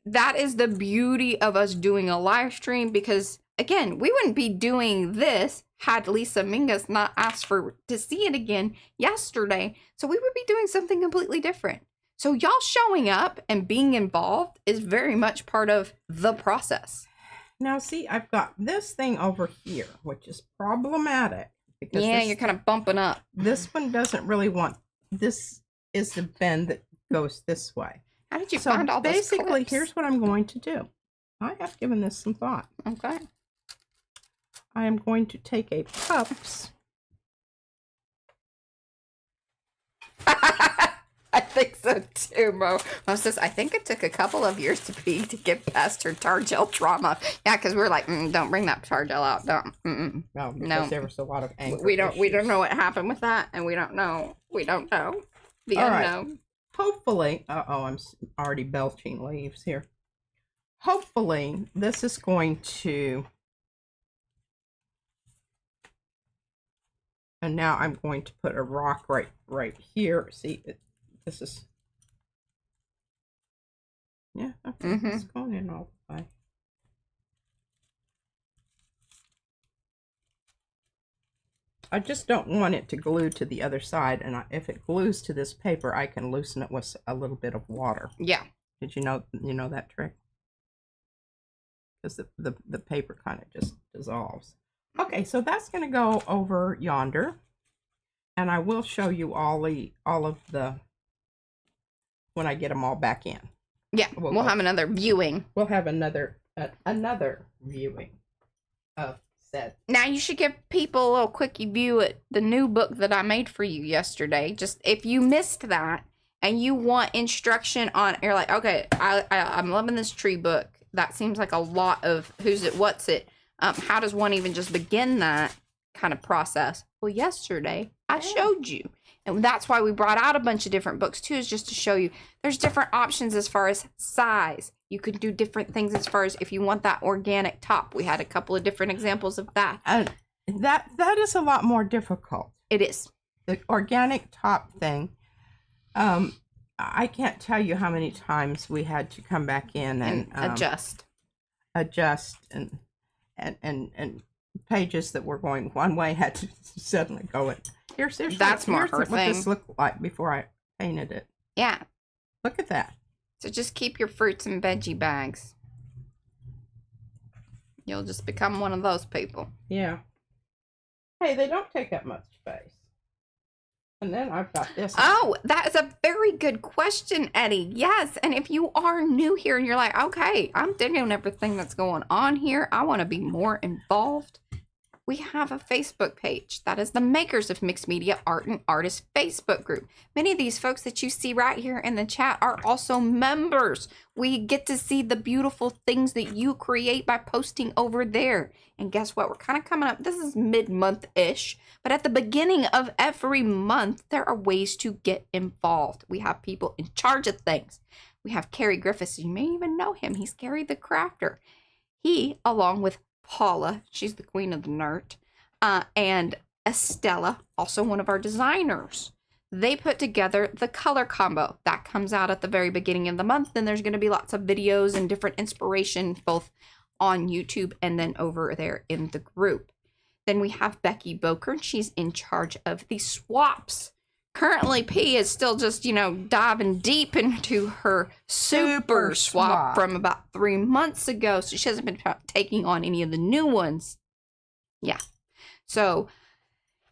That is the beauty of us doing a live stream because, again, we wouldn't be doing this had Lisa Mingus not asked to see it again yesterday. So we would be doing something completely different. So y'all showing up and being involved is very much part of the process. Now, see, I've got this thing over here, which is problematic. Because yeah, you're kind of bumping up. This one doesn't really want, this is the bend that goes this way. How did you find all those clips? Basically, here's what I'm going to do. I have given this some thought. Okay. I am going to take a pups. I think so too, Mo. Mo says, I think it took a couple of years to get past her tar gel trauma. Yeah, because we're like, don't bring that tar gel out. Don't. No, because there was a lot of anger. We don't know what happened with that, and we don't know. The All unknown. Right. Hopefully, I'm already belching leaves here. Hopefully, this is going to. And now I'm going to put a rock right here. See, this is. Yeah, okay, it's going in all the way. I just don't want it to glue to the other side, and if it glues to this paper, I can loosen it with a little bit of water. Yeah. Did you know that trick? Because the paper kind of just dissolves. Okay, so that's going to go over yonder, and I will show you all of the when I get them all back in. Yeah, we'll have another viewing. We'll have another viewing of set. Now you should give people a little quickie view at the new book that I made for you yesterday. Just if you missed that and you want instruction on, you're like, okay, I'm loving this tree book. That seems like a lot of who's it, what's it. How does one even just begin that kind of process? Well, yesterday I showed you. And that's why we brought out a bunch of different books too, is just to show you there's different options as far as size. You can do different things as far as if you want that organic top. We had a couple of different examples of that. That is a lot more difficult. It is. The organic top thing. I can't tell you how many times we had to come back in and adjust and pages that were going one way had to suddenly go in. Here's what this looked like before I painted it. Yeah. Look at that. So just keep your fruits and veggie bags. You'll just become one of those people. Yeah. Hey, they don't take up much space. And then I've got this. Oh, that is a very good question, Eddie. Yes, and if you are new here and you're like, okay, I'm digging everything that's going on here. I want to be more involved. We have a Facebook page. That is the Makers of Mixed Media Art and Artists Facebook group. Many of these folks that you see right here in the chat are also members. We get to see the beautiful things that you create by posting over there. And guess what? We're kind of coming up. This is mid-month-ish. But at the beginning of every month, there are ways to get involved. We have people in charge of things. We have Carrie Griffiths. You may even know him. He's Carrie the Crafter. He, along with Paula, she's the queen of the nerd, and Estella, also one of our designers. They put together the color combo. That comes out at the very beginning of the month. Then there's going to be lots of videos and different inspiration, both on YouTube and then over there in the group. Then we have Becky Boker. She's in charge of the swaps. Currently, P is still just, diving deep into her super swap from about 3 months ago. So she hasn't been taking on any of the new ones. Yeah. So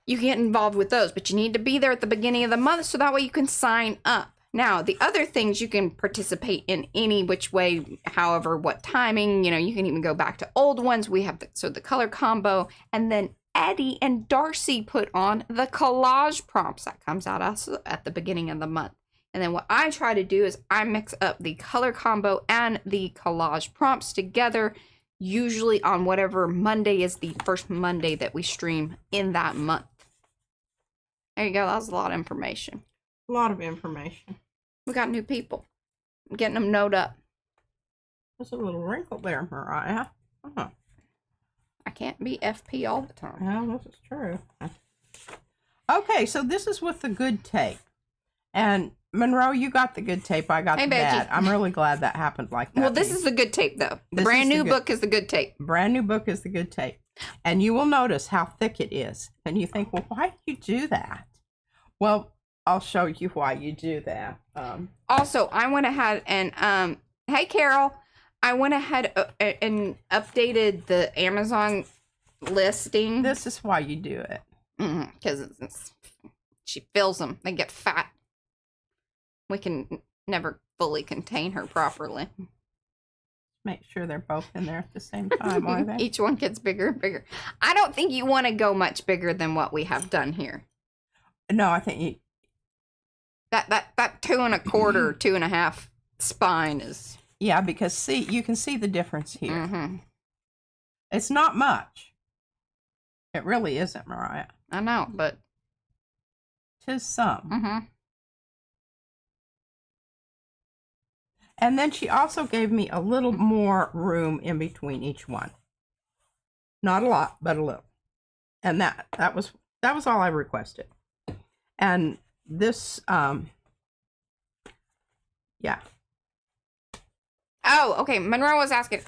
you can get involved with those, but you need to be there at the beginning of the month so that way you can sign up. Now, the other things you can participate in any which way, however, what timing, you can even go back to old ones. We have the color combo, and then Eddie and Darcy put on the collage prompts that comes out also at the beginning of the month. And then what I try to do is I mix up the color combo and the collage prompts together, usually on whatever Monday is the first Monday that we stream in that month. There you go. That was a lot of information. A lot of information. We got new people. I'm getting them noted up. There's a little wrinkle there, Mariah. Uh-huh. I can't be FP all the time. Well, this is true. Okay, so this is with the good tape. And Monroe, you got the good tape. I got the bad. I'm really glad that happened like that. Well, this is the good tape, though. The brand new book is the good tape. Brand new book is the good tape. And you will notice how thick it is. And you think, well, why did you do that? Well, I'll show you why you do that. Also, I went ahead and, hey, Carol. I went ahead and updated the Amazon listing. This is why you do it. Because she fills them. They get fat. We can never fully contain her properly. Make sure they're both in there at the same time, are they? Each one gets bigger and bigger. I don't think you want to go much bigger than what we have done here. No, I think you... That 2 1/4, 2.5 spine is... Yeah, because you can see the difference here. It's not much. It really isn't, Mariah. I know, but... 'Tis some. And then she also gave me a little more room in between each one. Not a lot, but a little. And that was all I requested. And this, yeah. Oh, okay. Monroe was asking,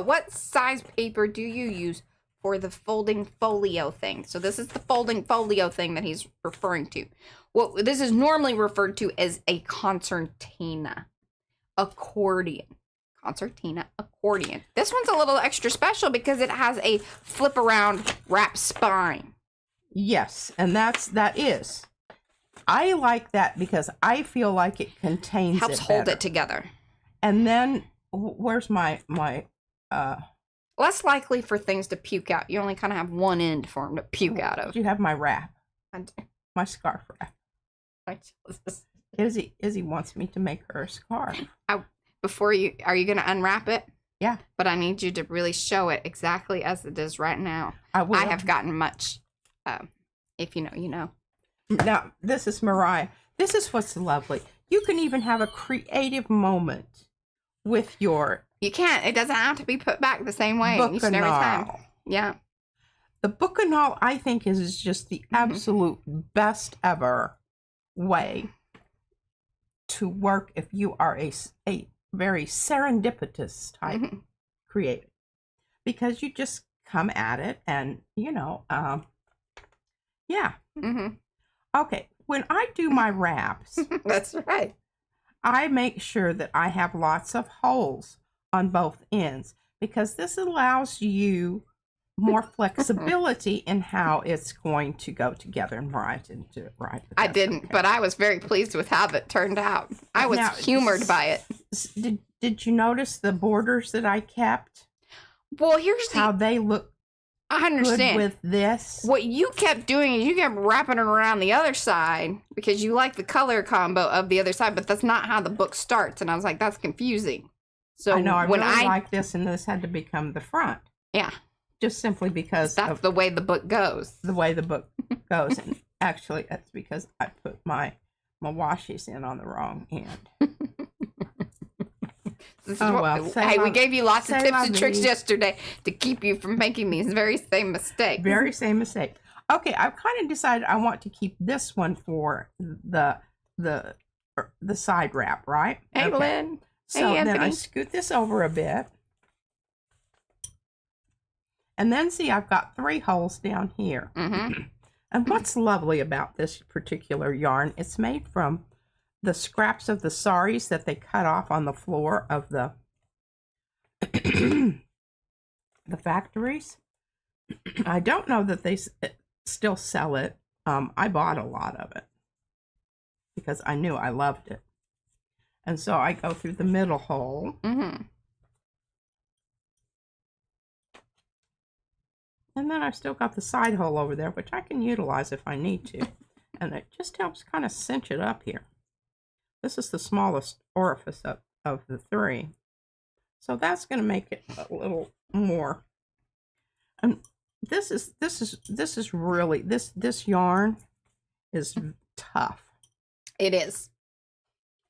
what size paper do you use for the folding folio thing? So this is the folding folio thing that he's referring to. What this is normally referred to as a concertina accordion. Concertina accordion. This one's a little extra special because it has a flip around wrap spine. Yes, and that is. I like that because I feel like it contains helps hold it together. And then where's my less likely for things to puke out. You only kind of have one end for them to puke out of. Do you have my wrap? I do. My scarf wrap. Izzy wants me to make her a scarf. Are you going to unwrap it? Yeah. But I need you to really show it exactly as it is right now. I will. I have gotten much. If you know, you know. Now, this is Mariah. This is what's lovely. You can even have a creative moment with your... You can't. It doesn't have to be put back the same way each and every time. Yeah. The book and all, I think, is just the absolute best ever way to work if you are a very serendipitous type creator. Because you just come at it and, yeah. Okay, when I do my wraps... That's right. I make sure that I have lots of holes on both ends because this allows you more flexibility in how it's going to go together. And Mariah didn't do it right. I didn't, okay. But I was very pleased with how it turned out. I was humored by it. Did you notice the borders that I kept? Well, here's how they look. I understand. Good with this. What you kept doing is you kept wrapping it around the other side because you like the color combo of the other side, but that's not how the book starts. And I was like, that's confusing. So I know. I really like this, and this had to become the front. Yeah. Just simply because that's the way the book goes. The way the book goes. And actually, that's because I put my washies in on the wrong end. We gave you lots of tips and tricks yesterday to keep you from making these very same mistakes. Very same mistake. Okay, I've kind of decided I want to keep this one for the side wrap, right? Hey, okay. Lynn. So hey, then I scoot this over a bit. And then see, I've got 3 holes down here. And what's lovely about this particular yarn, it's made from the scraps of the saris that they cut off on the floor of the the factories. I don't know that they still sell it. I bought a lot of it because I knew I loved it. And so I go through the middle hole. Mm-hmm. And then I've still got the side hole over there, which I can utilize if I need to. And it just helps kind of cinch it up here. This is the smallest orifice of the three. So that's going to make it a little more. And this yarn is tough. It is.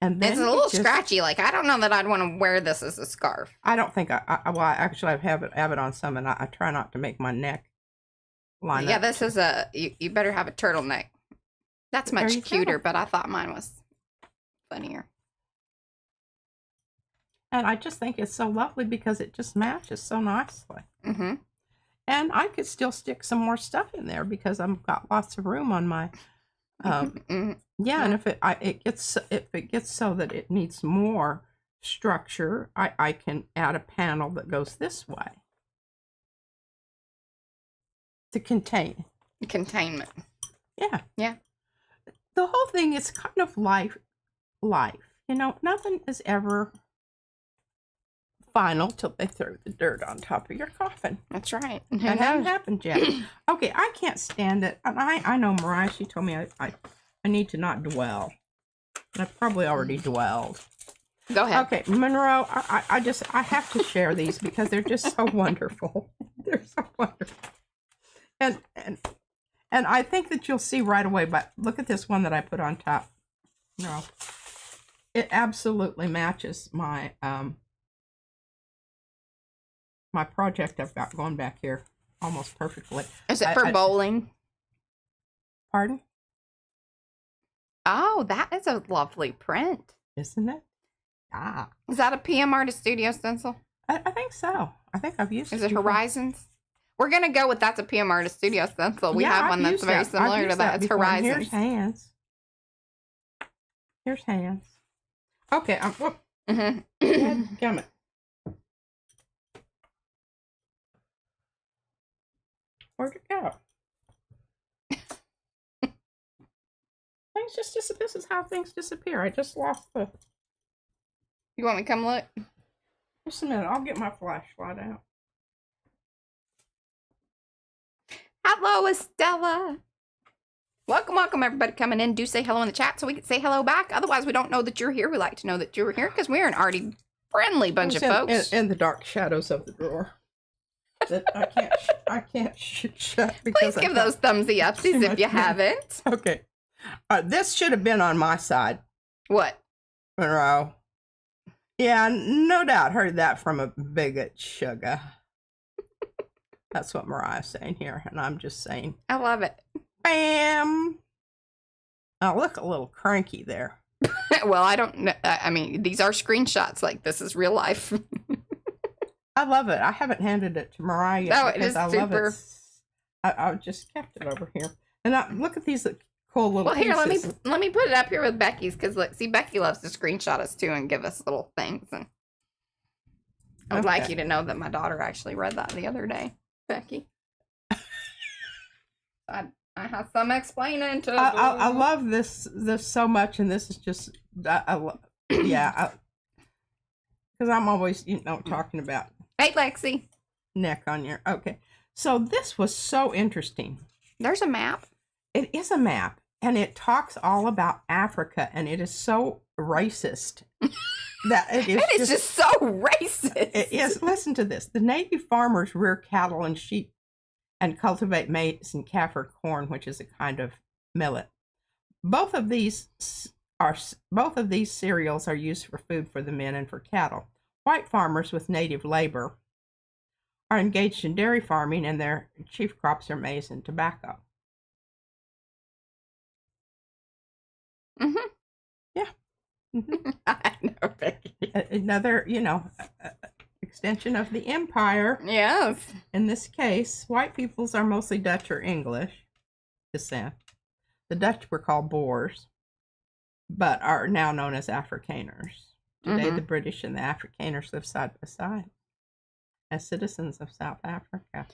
And then it's a little scratchy. Like, I don't know that I'd want to wear this as a scarf. I don't think well, actually, I have it on some, and I try not to make my neck line up. Yeah, this is you better have a turtleneck. That's much cuter, but I thought mine was funnier. And I just think it's so lovely because it just matches so nicely. Mm-hmm. And I could still stick some more stuff in there because I've got lots of room on my. Yeah, and if it gets so that it needs more structure, I can add a panel that goes this way to contain. Containment. Yeah. Yeah. The whole thing is kind of life. You know, nothing is ever final till they throw the dirt on top of your coffin. That's right. That hasn't happened yet. Okay, I can't stand it. And I know Mariah, she told me I need to not dwell. And I've probably already dwelled. Go ahead. Okay, Monroe, I have to share these because they're just so wonderful. They're so wonderful. And I think that you'll see right away, but look at this one that I put on top. No. It absolutely matches my my project I've got going back here almost perfectly. Is it for bowling? Pardon? Oh, that is a lovely print. Isn't it? Ah. Is that a PM Artist Studio stencil? I think so. I think I've used it. Is it Horizons? We're going to go with that's a PM Artist Studio stencil. We have one that's very similar to that. It's Horizons. Here's hands. Here's hands. Okay. Damn it. Where'd it go? Things just disappear. This is how things disappear. I just lost the... You want me to come look? Just a minute. I'll get my flashlight out. Hello, Estella. Welcome, everybody coming in. Do say hello in the chat so we can say hello back. Otherwise, we don't know that you're here. We like to know that you're here because we're an arty friendly bunch of folks. In the dark shadows of the drawer. That I can't shut because please give those thumbsy upsies if you haven't. Okay. This should have been on my side. What? Monroe. Yeah, no doubt heard that from a bigot sugar. That's what Mariah's saying here, and I'm just saying. I love it. Bam! I look a little cranky there. Well, I don't know. I mean, these are screenshots. Like, this is real life. I love it. I haven't handed it to Mariah yet. No, it is super. I just kept it over here. And look at these cool little pieces. Well, here, let me put it up here with Becky's, because look, see, Becky loves to screenshot us too and give us little things. And I'd like you to know that my daughter actually read that the other day, Becky. I have some explaining to do. I love this so much, and this is just because I'm always talking about. Hey, Lexi. Neck on your okay. So this was so interesting. There's a map. It is a map, and it talks all about Africa, and it is so racist that it is just so racist. It is. Listen to this: the native farmers rear cattle and sheep, and cultivate maize and Kaffir corn, which is a kind of millet. Both of these cereals are used for food for the men and for cattle. White farmers with native labor are engaged in dairy farming, and their chief crops are maize and tobacco. Mm-hmm. Yeah. Mm-hmm. I know, Becky. Another, extension of the empire. Yes. In this case, white peoples are mostly Dutch or English. descent. The Dutch were called Boers, but are now known as Afrikaners. Today, the British and the Afrikaners live side by side as citizens of South Africa.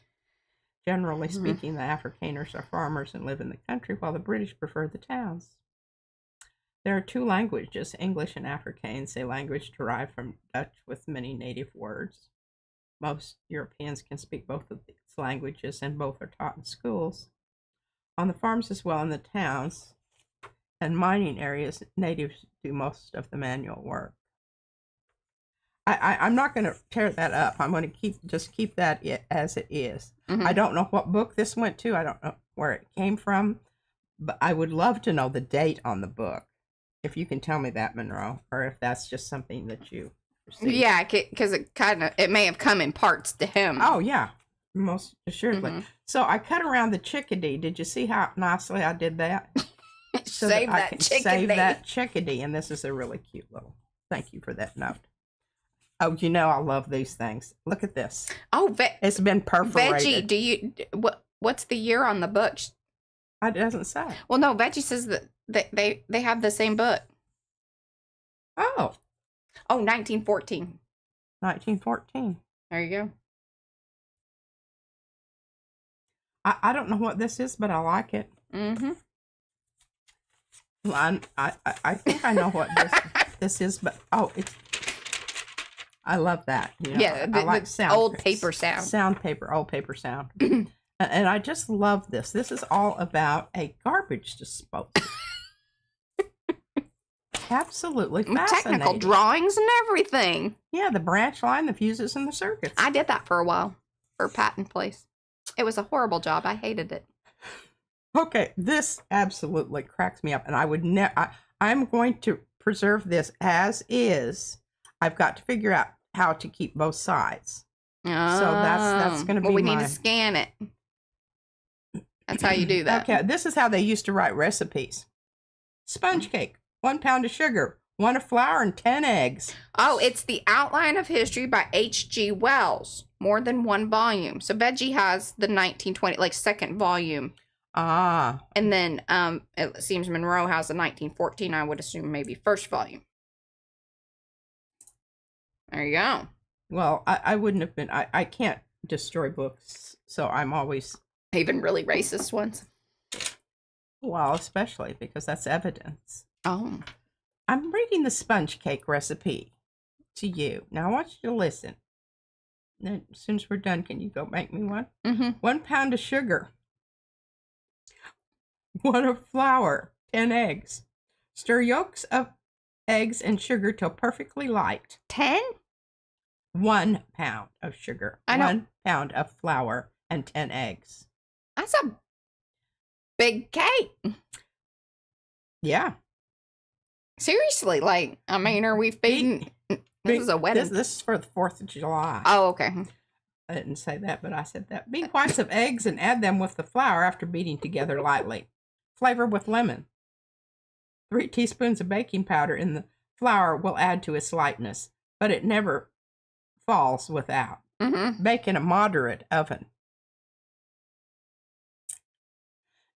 Generally speaking, the Afrikaners are farmers and live in the country, while the British prefer the towns. There are two languages, English and Afrikaans, a language derived from Dutch with many native words. Most Europeans can speak both of these languages, and both are taught in schools. On the farms as well in the towns and mining areas, natives do most of the manual work. I'm not going to tear that up. I'm going to keep that as it is. I don't know what book this went to. I don't know where it came from, but I would love to know the date on the book. If you can tell me that, Monroe, or if that's just something that you received. Yeah, because it may have come in parts to him. Oh, yeah, most assuredly. So I cut around the chickadee. Did you see how nicely I did that? So Save that I that can chickadee. save that chickadee, and this is a really cute little, thank you for that note. Oh, you know I love these things. Look at this. Oh, it's been perforated. Veggie, what's the year on the book? It doesn't say. Well, no, Veggie says that they have the same book. Oh. Oh, 1914. 1914. There you go. I don't know what this is, but I like it. Well, I think I know what this is, but I love that. You know, Yeah, I like sound. Old paper sound. Old paper sound. And I just love this. This is all about a garbage disposal. Absolutely fascinating. Technical drawings and everything. Yeah, the branch line, the fuses, and the circuits. I did that for a while for Patent Place. It was a horrible job. I hated it. Okay, this absolutely cracks me up, and I would I'm going to preserve this as is. I've got to figure out how to keep both sides. So that's going to be we need to scan it. That's how you do that. Okay, this is how they used to write recipes. Sponge cake, 1 pound of sugar, 1 of flour, and 10 eggs. Oh, it's The Outline of History by H.G. Wells. More than 1 volume. So Veggie has the 1920, second volume. Ah. And then it seems Monroe has the 1914, I would assume maybe first volume. There you go. Well, I wouldn't have been, I can't destroy books, so I'm always... Even really racist ones? Well, especially because that's evidence. Oh. I'm reading the sponge cake recipe to you. Now I want you to listen. Then, as soon as we're done, can you go make me one? 1 pound of sugar. 1 of flour. 10 eggs. Stir yolks of eggs and sugar till perfectly light. 10? 1 pound of sugar. I know. 1 pound of flour and 10 eggs. That's a big cake. Yeah. Seriously, are we feeding? This is a wedding. This is for the 4th of July. Oh, okay. I didn't say that, but I said that. Beat whites of eggs and add them with the flour after beating together lightly. Flavor with lemon. 3 teaspoons of baking powder in the flour will add to its lightness, but it never falls without. Bake in a moderate oven.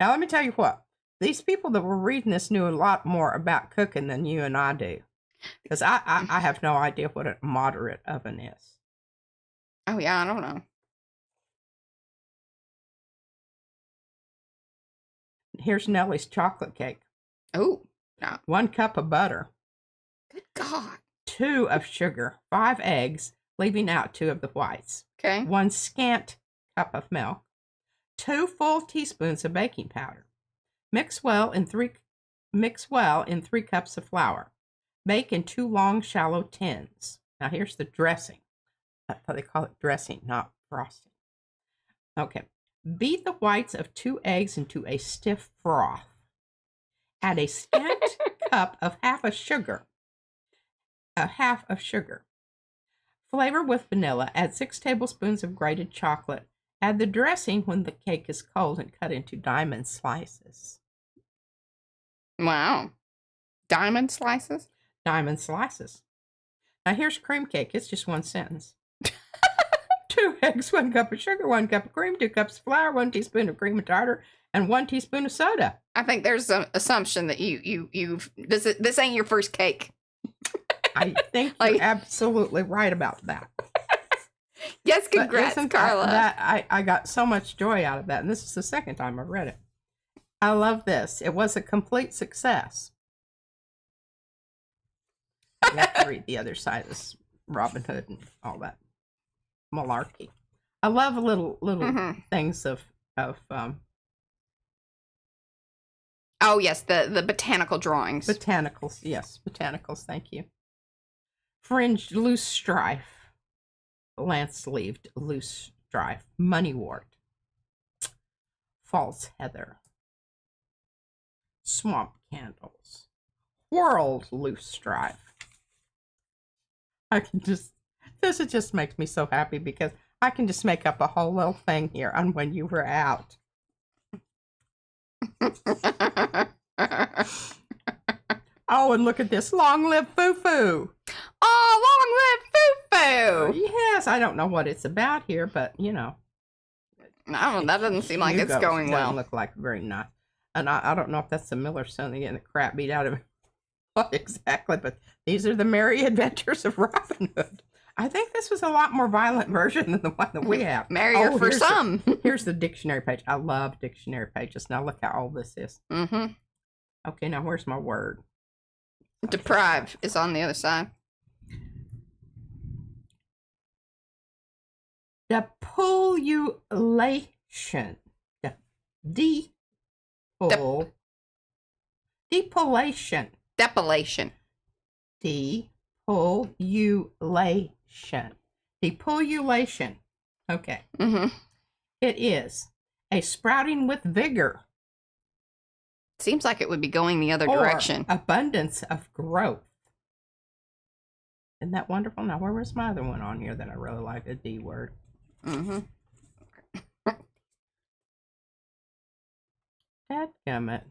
Now, let me tell you what. These people that were reading this knew a lot more about cooking than you and I do. Because I have no idea what a moderate oven is. Oh, yeah, I don't know. Here's Nellie's chocolate cake. Oh, no. 1 cup of butter. Good God. 2 of sugar. 5 eggs, leaving out 2 of the whites. Okay. 1 scant cup of milk. 2 full teaspoons of baking powder. Mix well in 3 cups of flour. Bake in 2 long, shallow tins. Now here's the dressing. That's why they call it dressing, not frosting. Okay. Beat the whites of 2 eggs into a stiff froth. Add a scant cup of half of sugar. Flavor with vanilla. Add 6 tablespoons of grated chocolate. Add the dressing when the cake is cold and cut into diamond slices. Wow. Diamond slices? Diamond slices. Now here's cream cake. It's just 1 sentence. 2 eggs, 1 cup of sugar, 1 cup of cream, 2 cups of flour, 1 teaspoon of cream of tartar, and 1 teaspoon of soda. I think there's some assumption that this ain't your first cake. I think you're absolutely right about that. Yes, congrats, Carla. I got so much joy out of that, and this is the second time I've read it. I love this. It was a complete success. You have to read the other side of this Robin Hood and all that malarkey. I love little things of oh yes, the botanical drawings. Botanicals, yes, botanicals. Thank you. Fringed loose strife, lance-sleeved loose strife, moneywort, false heather, swamp candles, whorled loose strife. This just makes me so happy because I can just make up a whole little thing here on when you were out. Oh, and look at this. Long live foo-foo. Oh, long live foo-foo. Yes, I don't know what it's about here, but, you know. I don't know. That doesn't seem like it's going well. Doesn't look like very nice. And I don't know if that's the Miller's son getting the crap beat out of him. What exactly, but these are the merry adventures of Robin Hood. I think this was a lot more violent version than the one that we have. Merrier for some. Here's the dictionary page. I love dictionary pages. Now look how old this is. Mm-hmm. Okay, now where's my word? Deprive is on the other side. Depolulation. Depolation. Depilation. Depolulation. Depolulation. Okay. Mm-hmm. It is a sprouting with vigor. Seems like it would be going the other direction. Abundance of growth. Isn't that wonderful? Now, where was my other one on here that I really like? A D word. Mm-hmm. Dadgummit.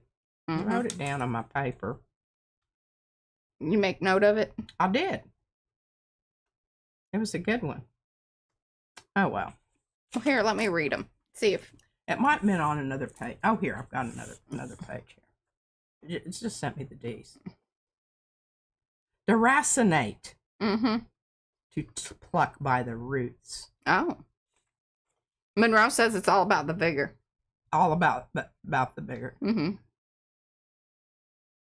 I wrote it down on my paper. You make note of it? I did. It was a good one. Oh, well. Well, here, let me read them. See if... It might have been on another page. Oh, here, I've got another page here. It's just sent me the D's. Deracinate. Mm-hmm. To pluck by the roots. Oh. Monroe says it's all about the vigor. All about the vigor. Mm-hmm.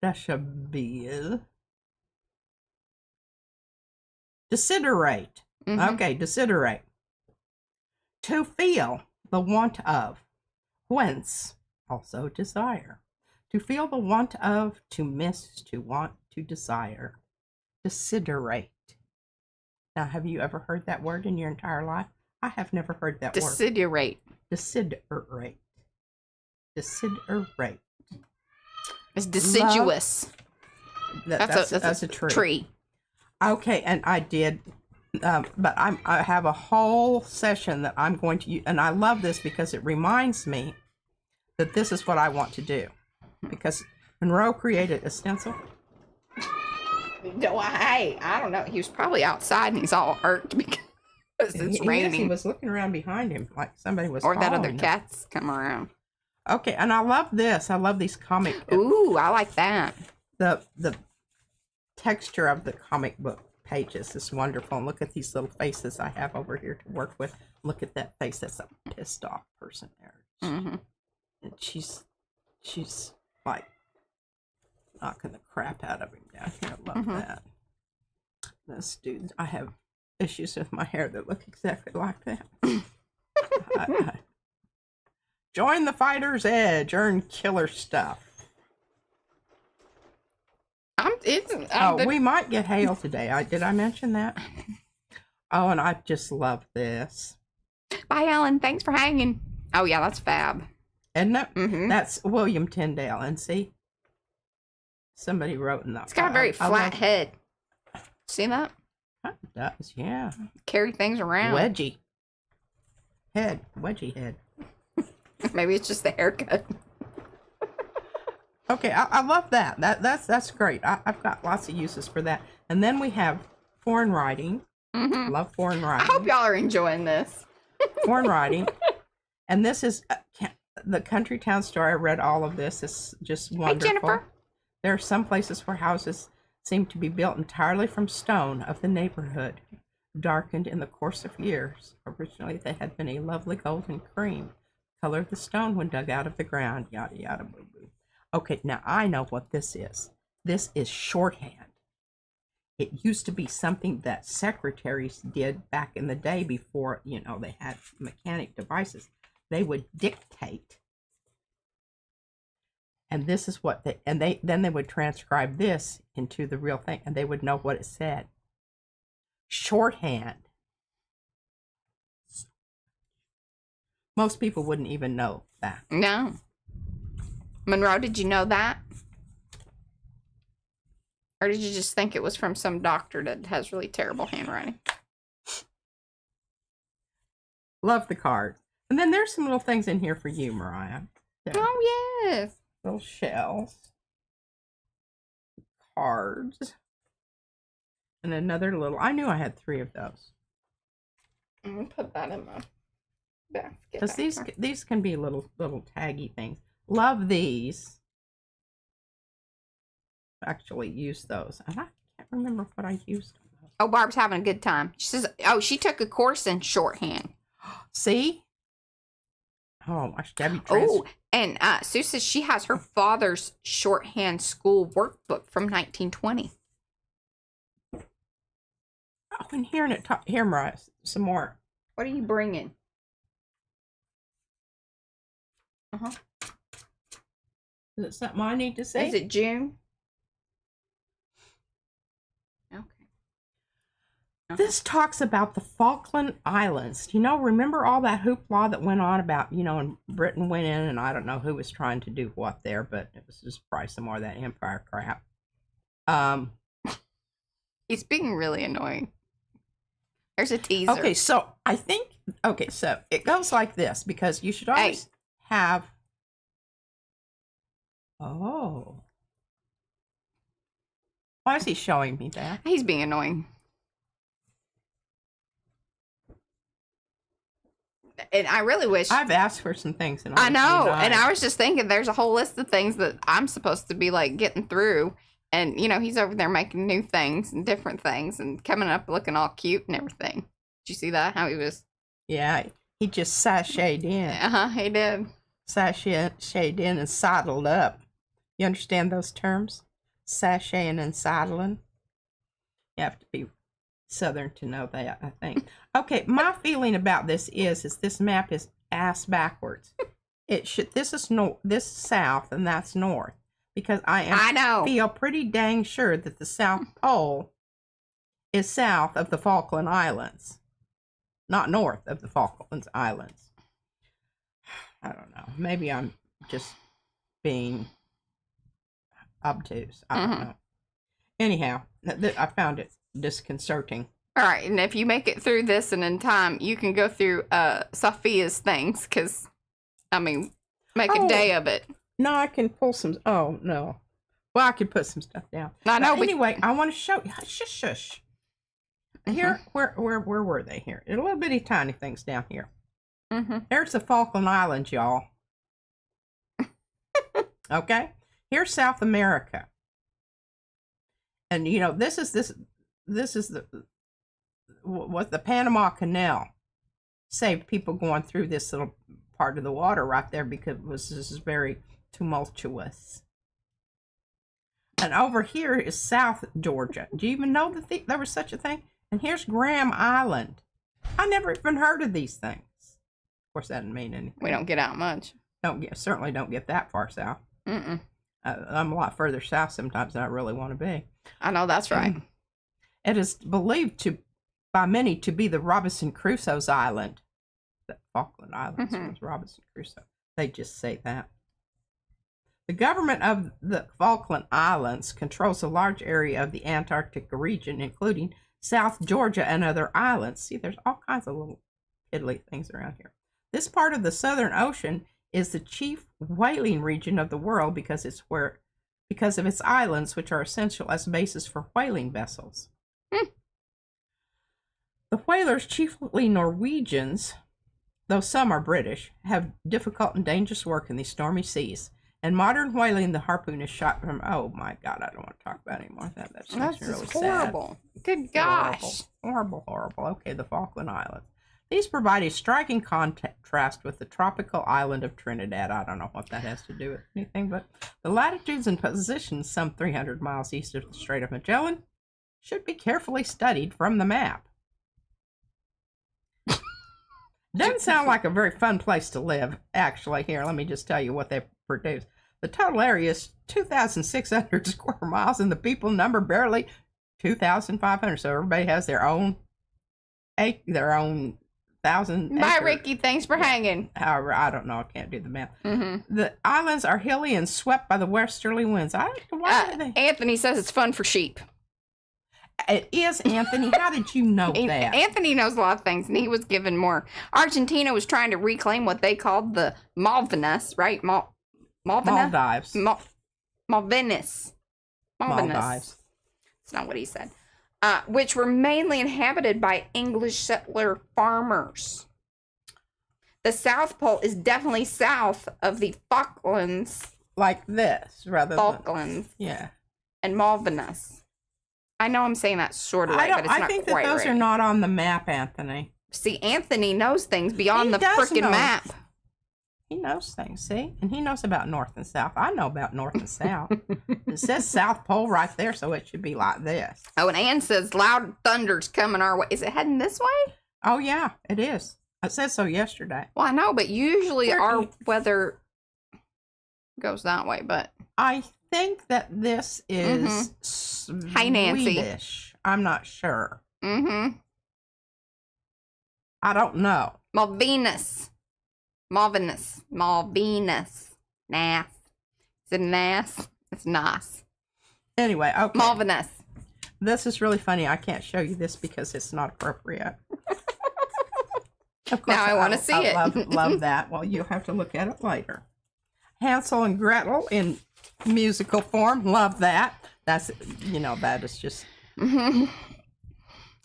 Deshabille. Desiderate. Mm-hmm. Okay, desiderate. To feel the want of, whence also desire. To feel the want of, to miss, to want, to desire. Desiderate. Now, have you ever heard that word in your entire life? I have never heard that word. Desiderate. Desiderate. Desiderate. It's deciduous. That's a tree. Okay, and I did, but I have a whole session that I'm going to use, and I love this because it reminds me that this is what I want to do. Because Monroe created a stencil. No, I don't know. He was probably outside and he's all irked because it's raining. Yes, he was looking around behind him like somebody was or that other him. cat's come around. Okay, and I love this. I love these comic. Ooh, I like that. The texture of the comic book pages is wonderful. And look at these little faces I have over here to work with. Look at that face. That's a pissed off person there. Mm-hmm. And she's like knocking the crap out of him down here. I love that. This dude, I have issues with my hair that look exactly like that. Join the fighter's edge. Earn killer stuff. We might get hail today. Did I mention that? Oh, and I just love this. Bye, Ellen. Thanks for hanging. Oh, yeah, that's fab. Isn't it? Mm-hmm. That's William Tyndale. And see? Somebody wrote in that. It's got a very flat head. See that? It does, yeah. Carry things around. Wedgie head. Maybe it's just the haircut. Okay, I love that. That's great. I've got lots of uses for that. And then we have foreign writing. Mm-hmm. Love foreign writing. I hope y'all are enjoying this. foreign writing. And this is the country town story. I read all of this. It's just wonderful. Hey, Jennifer. There are some places where houses seem to be built entirely from stone of the neighborhood, darkened in the course of years. Originally, they had been a lovely golden cream. Color of the stone when dug out of the ground, yada, yada, boo, boo. Okay, now I know what this is. This is shorthand. It used to be something that secretaries did back in the day before, you know, they had mechanic devices. They would dictate. And this is what then they would transcribe this into the real thing, and they would know what it said. Shorthand. Most people wouldn't even know that. No. Monroe, did you know that? Or did you just think it was from some doctor that has really terrible handwriting? Love the card. And then there's some little things in here for you, Mariah. There. Oh, yes. Little shells. Cards. And another little, I knew I had 3 of those. I'm going to put that in my basket. Because these can be little taggy things. Love these. Actually use those. And I can't remember what I used. Oh, Barb's having a good time. She says, oh, she took a course in shorthand. See? Oh, I should have you Oh, and Sue says she has her father's shorthand school workbook from 1920. Oh, and here, Mariah, some more. What are you bringing? Uh-huh. Is it something I need to say? Is it June? This talks about the Falkland Islands. You know, remember all that hoopla that went on about, you know, and Britain went in, and I don't know who was trying to do what there, but it was just probably some more of that empire crap. He's being really annoying. There's a teaser. Okay, so so it goes like this, because you should always have. Oh. Why is he showing me that? He's being annoying. And I really wish I've asked for some things, and I know, and I was just thinking there's a whole list of things that I'm supposed to be like getting through, and you know he's over there making new things and different things and coming up looking all cute and everything. Did you see that? How he was? Yeah, he just sashayed in. He did. Sashayed in and saddled up. You understand those terms? Sashaying and saddling. You have to be Southern to know that, I think. Okay, my feeling about this is this map is ass backwards. This is south and that's north, because I feel pretty dang sure that the South Pole is south of the Falkland Islands, not north of the Falkland Islands. I don't know. Maybe I'm just being obtuse. I don't know. Anyhow, I found it disconcerting. All right, and if you make it through this and in time, you can go through Sophia's things, because, I mean, make a day of it. No, I can pull some. Oh, no. Well, I could put some stuff down. I know, anyway, I want to show you. Shush, shush. Here, where were they here? They're little bitty tiny things down here. There's the Falkland Islands, y'all. Okay? Here's South America. And, you know, this is what the Panama Canal saved people going through this little part of the water right there, because this is very tumultuous. And over here is South Georgia. Do you even know that there was such a thing? And here's Graham Island. I never even heard of these things. Of course, that doesn't mean anything. We don't get out much. Certainly don't get that far south. I'm a lot further south sometimes than I really want to be. I know, that's right. It is believed by many to be the Robinson Crusoe's island. The Falkland Islands was Robinson Crusoe. They just say that. The government of the Falkland Islands controls a large area of the Antarctic region, including South Georgia and other islands. See, there's all kinds of little piddly things around here. This part of the Southern Ocean is the chief whaling region of the world because of its islands, which are essential as bases for whaling vessels. The whalers, chiefly Norwegians, though some are British, have difficult and dangerous work in these stormy seas. In modern whaling, the harpoon is shot from, oh my God, I don't want to talk about it anymore. That just makes me really horrible. Sad. Good gosh. Horrible, horrible. Okay, the Falkland Islands. These provide a striking contrast with the tropical island of Trinidad. I don't know what that has to do with anything, but the latitudes and positions some 300 miles east of the Strait of Magellan should be carefully studied from the map. Doesn't sound like a very fun place to live, actually. Here, let me just tell you what they produce. The total area is 2,600 square miles, and the people number barely 2,500. So everybody has their own 1,000 Bye, acre. Ricky. Thanks for hanging. However, I don't know. I can't do the math. The islands are hilly and swept by the westerly winds. Anthony says it's fun for sheep. It is, Anthony. How did you know that? Anthony knows a lot of things, and he was given more. Argentina was trying to reclaim what they called the Malvinas, right? Maldives. Malvinas. Maldives. That's not what he said. Which were mainly inhabited by English settler farmers. The South Pole is definitely south of the Falklands. Like this, rather Falklands. Yeah. And Malvinas. I know I'm saying that sort of right, but it's not quite right. I think that those are not on the map, Anthony. See, Anthony knows things beyond the freaking map. He knows things, see? And he knows about north and south. I know about north and south. It says South Pole right there, so it should be like this. Oh, and Ann says loud thunder's coming our way. Is it heading this way? Oh, yeah, it is. It said so yesterday. Well, I know, but usually our weather goes that way, but... I think that this is Hi, Nancy. Swedish. I'm not sure. I don't know. Malvinas. Nas. Is it Nas? It's Nas. Anyway, okay. Malvinas. This is really funny. I can't show you this because it's not appropriate. Of course, now I want to see it. Love that. Well, you'll have to look at it later. Hansel and Gretel in musical form. Love that. That's, that is just...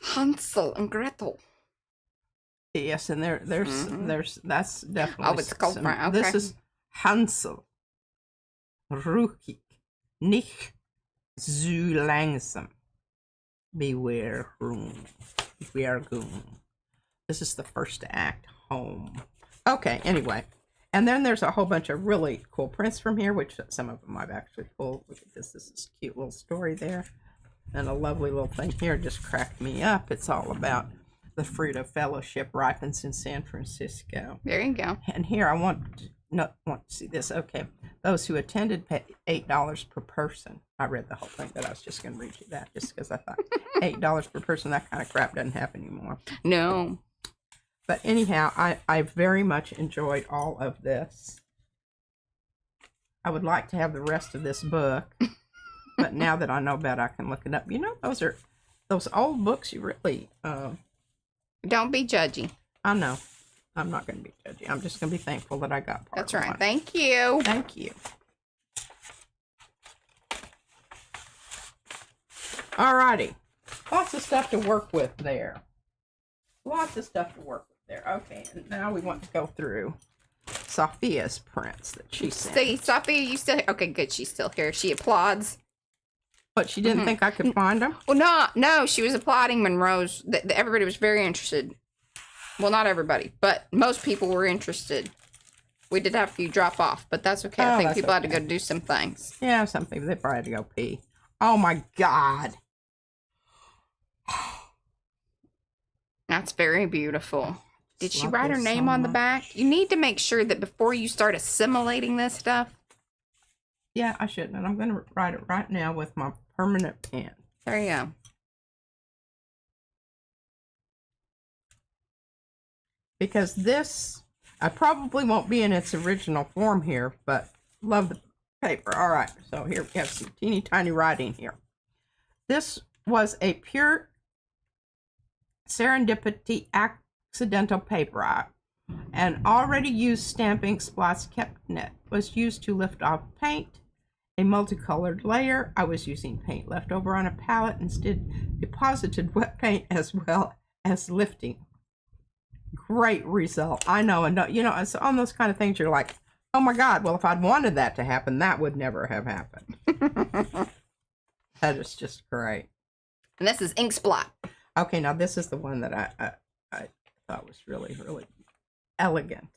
Hansel and Gretel. Yes, and there's that's definitely... Oh, it's called... Okay. This is Hansel. Rukik. Nicht zu langsam. Beware room. Beware goon. This is the first act. Home. Okay, anyway. And then there's a whole bunch of really cool prints from here, which some of them I've actually pulled. Look at this. This is a cute little story there. And a lovely little thing here just cracked me up. It's all about the fruit of fellowship ripens in San Francisco. There you go. And here I want to see this. Okay. Those who attended pay $8 per person. I read the whole thing, but I was just going to read you that just because I thought $8 per person, that kind of crap doesn't happen anymore. No. But anyhow, I very much enjoyed all of this. I would like to have the rest of this book, but now that I know about it, I can look it up. Those old books you really... Don't be judgy. I know. I'm not going to be judgy. I'm just going to be thankful that I got part That's of right. one. Thank you. Thank you. Alrighty. Lots of stuff to work with there. Lots of stuff to work with there. Okay, and now we want to go through Sophia's prints that she sent. See, Sophia, you still here? Okay, good. She's still here. She applauds. But she didn't think I could find them? Well, no. She was applauding Monroe's. Everybody was very interested. Well, not everybody, but most people were interested. We did have a few drop off, but that's okay. I think people had to go do some things. Yeah, some people, they probably had to go pee. Oh, my God. That's very beautiful. Did she write her name on the back? You need to make sure that before you start assimilating this stuff. Yeah, I shouldn't. And I'm going to write it right now with my permanent pen. There you go. Because this, I probably won't be in its original form here, but love the paper. All right, so here we have some teeny tiny writing here. This was a pure serendipity accidental paper. An already used stamping splotch kept net was used to lift off paint. A multicolored layer. I was using paint left over on a palette, instead deposited wet paint as well as lifting. great result. I know, and you know, it's on those kind of things. You're like, oh my God! Well, if I'd wanted that to happen, that would never have happened. That is just great. And this is ink splot. Okay, now this is the one that I thought was really, really elegant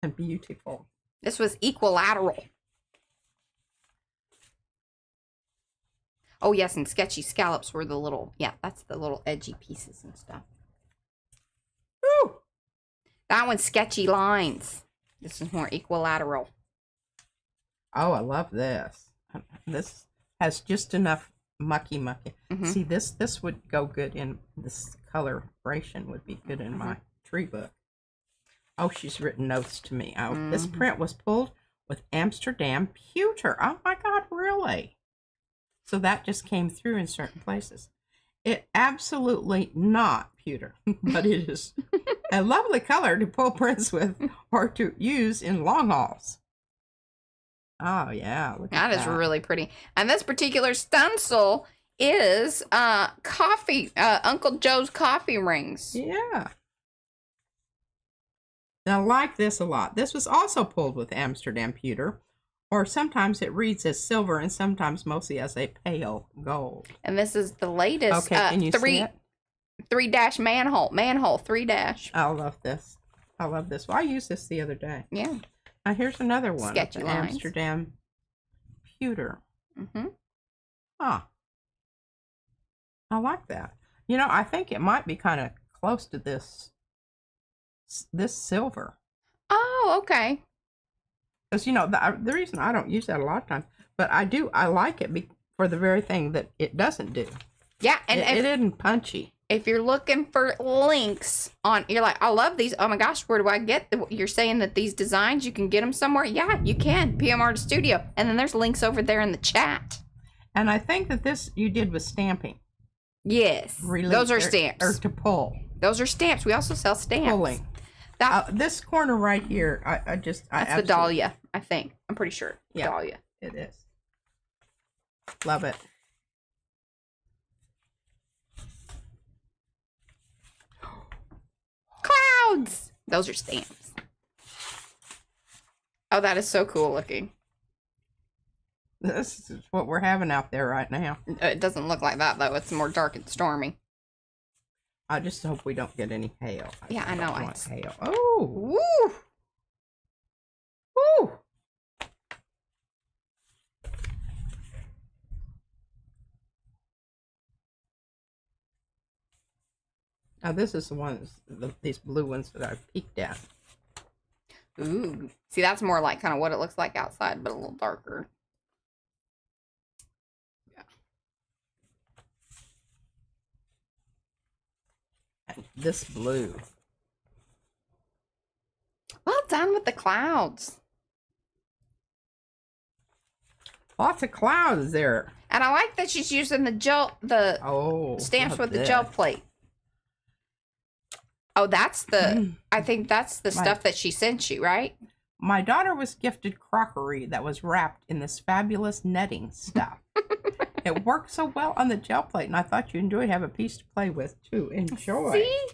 and beautiful. This was equilateral. Oh yes, and sketchy scallops were the little, yeah, that's the little edgy pieces and stuff. Woo! That one's sketchy lines. This is more equilateral. Oh, I love this. This has just enough mucky. See, this would go good in this coloration would be good in my tree book. Oh, she's written notes to me. Oh, this print was pulled with Amsterdam pewter. Oh my God, really? So that just came through in certain places. It absolutely not pewter, but it is a lovely color to pull prints with or to use in long hauls. Oh yeah, look at that. That is really pretty. And this particular stencil is Uncle Joe's coffee rings. Yeah. Now, I like this a lot. This was also pulled with Amsterdam pewter, or sometimes it reads as silver and sometimes mostly as a pale gold. And this is the latest. Okay, can you see it? 3- manhole 3-. I love this. I love this. Well, I used this the other day. Yeah. Now, here's another one. Sketchy lines. Amsterdam pewter. Mm-hmm. Huh. I like that. You know, I think it might be kind of close to this silver. Oh, okay. Because, you know, the reason I don't use that a lot of times, but I like it for the very thing that it doesn't do. Yeah, and it isn't punchy. If you're looking for links on, you're like, I love these. Oh my gosh, where do I get you're saying that these designs, you can get them somewhere? Yeah, you can. PM Artist Studio. And then there's links over there in the chat. And I think that this you did with stamping. Yes. Those are stamps. Or to pull. Those are stamps. We also sell stamps. Pulling. This corner right here, that's the Dahlia, I think. I'm pretty sure. Yeah, Dahlia. It is. Love it. Clouds! Those are stamps. Oh, that is so cool looking. This is what we're having out there right now. It doesn't look like that, though. It's more dark and stormy. I just hope we don't get any hail. Yeah, I know. I want hail. Oh! Woo! Woo! Now this is the ones, these blue ones that I peeked at. Ooh. See, that's more like kind of what it looks like outside, but a little darker. Yeah. And this blue. Well done with the clouds. Lots of clouds there. And I like that she's using the stamps with the gel plate. Oh, that's I think that's the stuff that she sent you, right? My daughter was gifted crockery that was wrapped in this fabulous netting stuff. It worked so well on the gel plate, and I thought you'd enjoy have a piece to play with, too. Enjoy. See?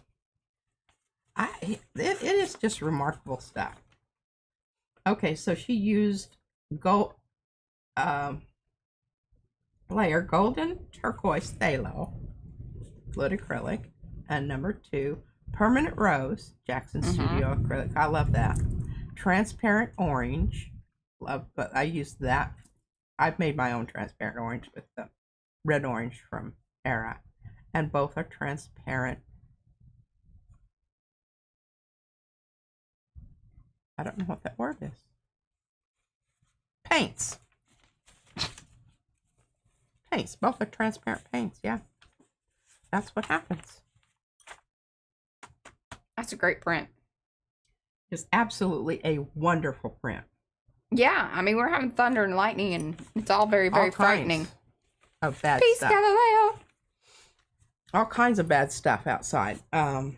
It is just remarkable stuff. Okay, so she used layer golden turquoise phthalo, fluid acrylic, and number 2, permanent rose, Jackson Studio acrylic. I love that. Transparent orange, love, but I used that. I've made my own transparent orange with the red orange from Era, and both are transparent. I don't know what that word is. Paints. Paints. Both are transparent paints. Yeah. That's what happens. That's a great print. It's absolutely a wonderful print. Yeah. I mean, we're having thunder and lightning, and it's all very, very frightening. Of bad Peace, stuff. Galileo. All kinds of bad stuff outside. I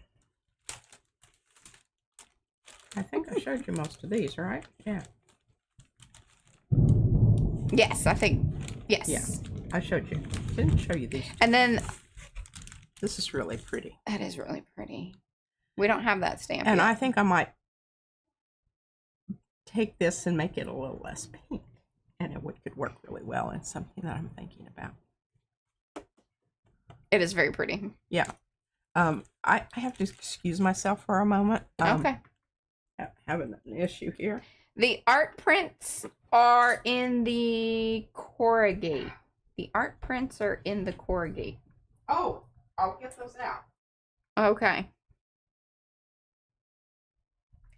think I showed you most of these, right? Yeah. Yes, I think. Yes. Yeah, I showed you. Didn't show you these. And then This is really pretty. that is really pretty. We don't have that stamp And yet. I think I might take this and make it a little less pink. And it could work really well. It's something that I'm thinking about. It is very pretty. Yeah. I have to excuse myself for a moment. Okay. Having an issue here. The art prints are in the corrugate. The art prints are in the corrugate. Oh, I'll get those out. Okay.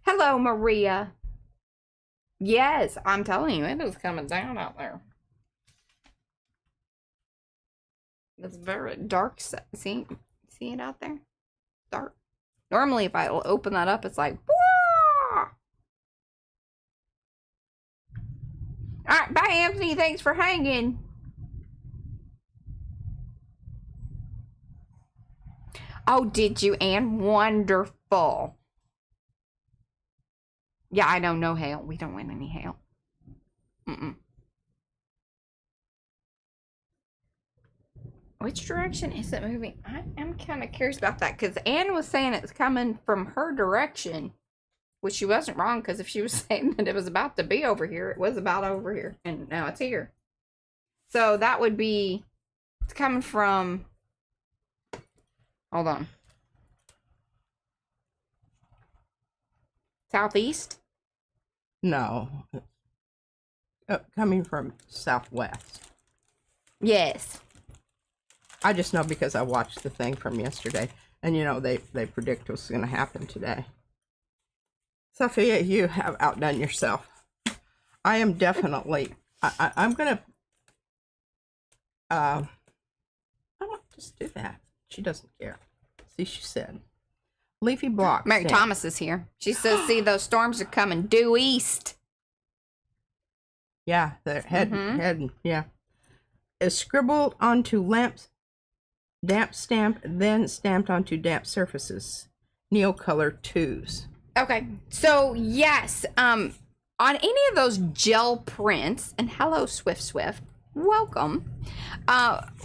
Hello, Maria. Yes, I'm telling you, it is coming down out there. It's very dark. See it out there? Dark. Normally, if I open that up, it's like, whoa! All right, bye, Anthony. Thanks for hanging. Oh, did you, Anne? Wonderful. Yeah, I know. No hail. We don't want any hail. Which direction is it moving? I am kind of curious about that because Anne was saying it's coming from her direction, which she wasn't wrong because if she was saying that it was about to be over here, it was about over here, and now it's here. So that would be, it's coming from, hold on. Southeast? No. Coming from southwest. Yes. I just know because I watched the thing from yesterday. And, you know, they predict what's going to happen today. Sophia, you have outdone yourself. I am definitely... I'm going to... I won't just do that. She doesn't care. See, she said. Leafy blocks. Mary Thomas is here. She says, see, those storms are coming due east. Yeah, they're heading, yeah. Is scribbled onto damp stamp, then stamped onto damp surfaces. Neocolor 2s. Okay, so yes, on any of those gel prints, and hello, Swift, welcome.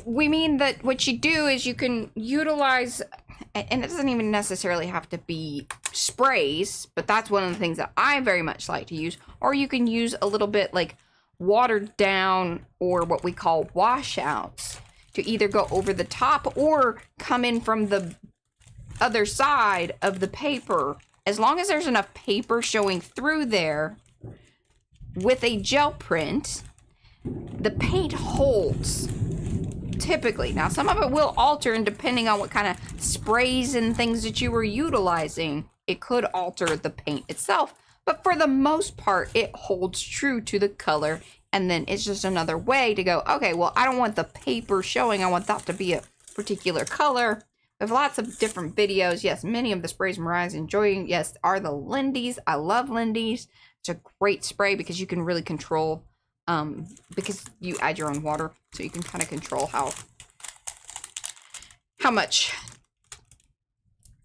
We mean that what you do is you can utilize, and it doesn't even necessarily have to be sprays, but that's one of the things that I very much like to use, or you can use a little bit like watered down or what we call washouts to either go over the top or come in from the other side of the paper. As long as there's enough paper showing through there with a gel print, the paint holds typically. Now, some of it will alter, and depending on what kind of sprays and things that you were utilizing, it could alter the paint itself. But for the most part, it holds true to the color. And then it's just another way to go, okay, well, I don't want the paper showing. I want that to be a particular color. We have lots of different videos. Yes, many of the sprays Mariah's enjoying, yes, are the Lindy's. I love Lindy's. It's a great spray because you can really control, because you add your own water. So you can kind of control how much.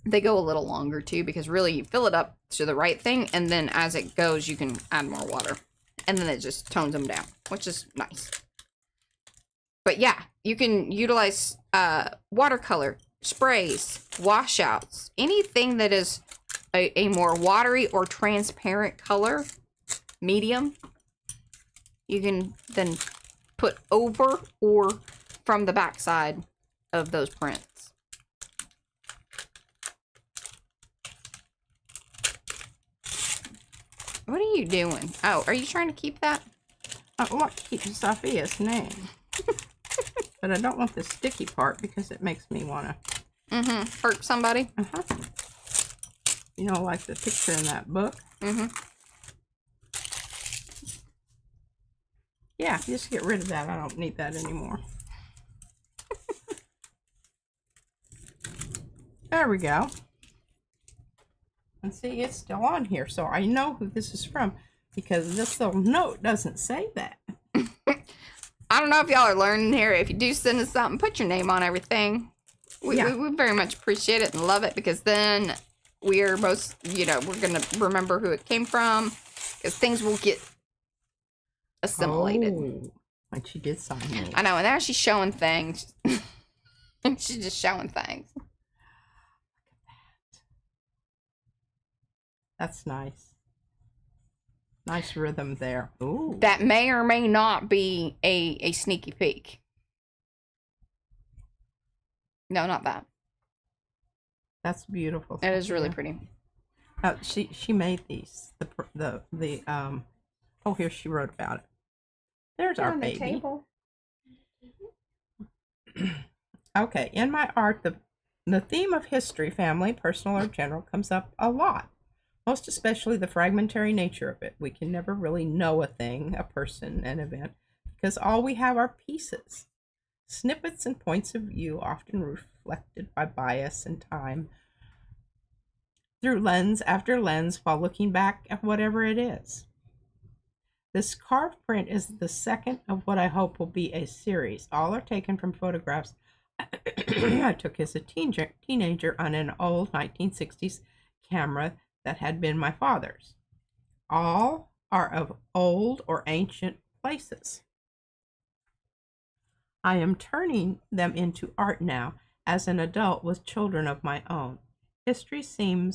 They go a little longer too, because really you fill it up to the right thing, and then as it goes, you can add more water, and then it just tones them down, which is nice. But yeah, you can utilize watercolor, sprays, washouts, anything that is a more watery or transparent color, medium, you can then put over or from the back side of those prints. What are you doing? Oh, are you trying to keep that? I want to keep Sophia's name. But I don't want the sticky part because it makes me want to... Hurt somebody? You know, like the picture in that book? Yeah, just get rid of that. I don't need that anymore. There we go. And see, it's still on here, so I know who this is from because this little note doesn't say that. I don't know if y'all are learning here. If you do send us something, put your name on everything. We very much appreciate it and love it, because then we're most, you know, we're going to remember who it came from, because things will get assimilated. Oh, like she did something. I know, and now she's showing things. She's just showing things. That's nice. Nice rhythm there. Ooh. That may or may not be a sneaky peek. No, not that. That's beautiful. It is really pretty. She made these. Oh, here she wrote about it. There's our baby. The table. Okay, in my art, the theme of history, family, personal, or general comes up a lot. Most especially the fragmentary nature of it. We can never really know a thing, a person, an event, because all we have are pieces. Snippets and points of view, often reflected by bias and time, through lens after lens, while looking back at whatever it is. This carved print is the second of what I hope will be a series. All are taken from photographs I took as a teenager on an old 1960s camera that had been my father's. All are of old or ancient places. I am turning them into art now as an adult with children of my own. History seen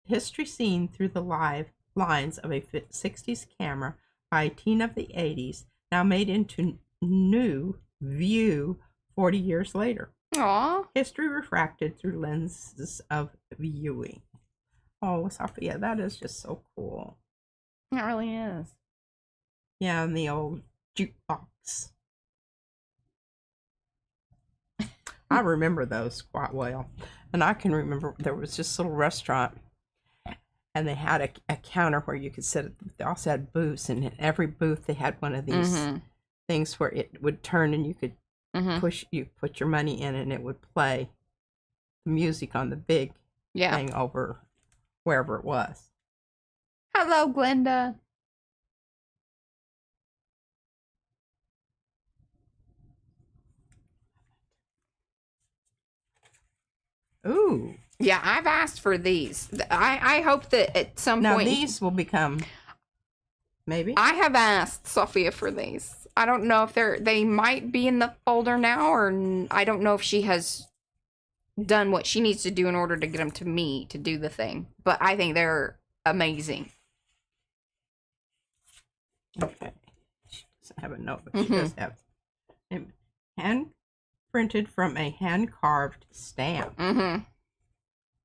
through the lines of a 60s camera by a teen of the 80s, now made into new view 40 years later. Aww. History refracted through lenses of viewing. Oh, Sophia, that is just so cool. It really is. Yeah, and the old jukebox. I remember those quite well. And I can remember there was this little restaurant, and they had a counter where you could sit. They also had booths, and in every booth they had one of these things where it would turn, and you could you put your money in, and it would play music on the big thing over wherever it was. Hello, Glenda. Ooh. Yeah, I've asked for these. I hope that at some point... Now, these will become... Maybe? I have asked Sophia for these. I don't know if they might be in the folder now, or I don't know if she has done what she needs to do in order to get them to me to do the thing. But I think they're amazing. Okay. She doesn't have a note, but she does have hand printed from a hand-carved stamp.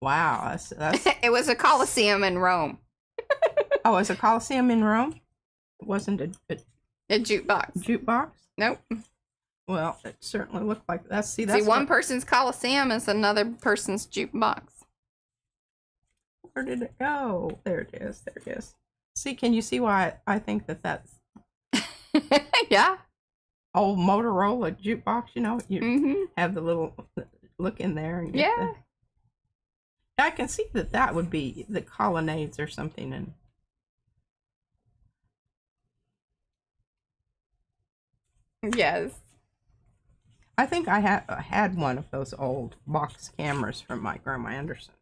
Wow, that's It was a Colosseum in Rome. Oh, it's a Colosseum in Rome? It wasn't a jukebox. Jukebox? Nope. Well, it certainly looked like that. See, one person's Colosseum is another person's jukebox. Where did it go? There it is. There it is. See, can you see why I think that's yeah. Old Motorola jukebox, you know, you have the little look in there. And I can see that would be the colonnades or something. And yes. I think I had one of those old box cameras from my Grandma Anderson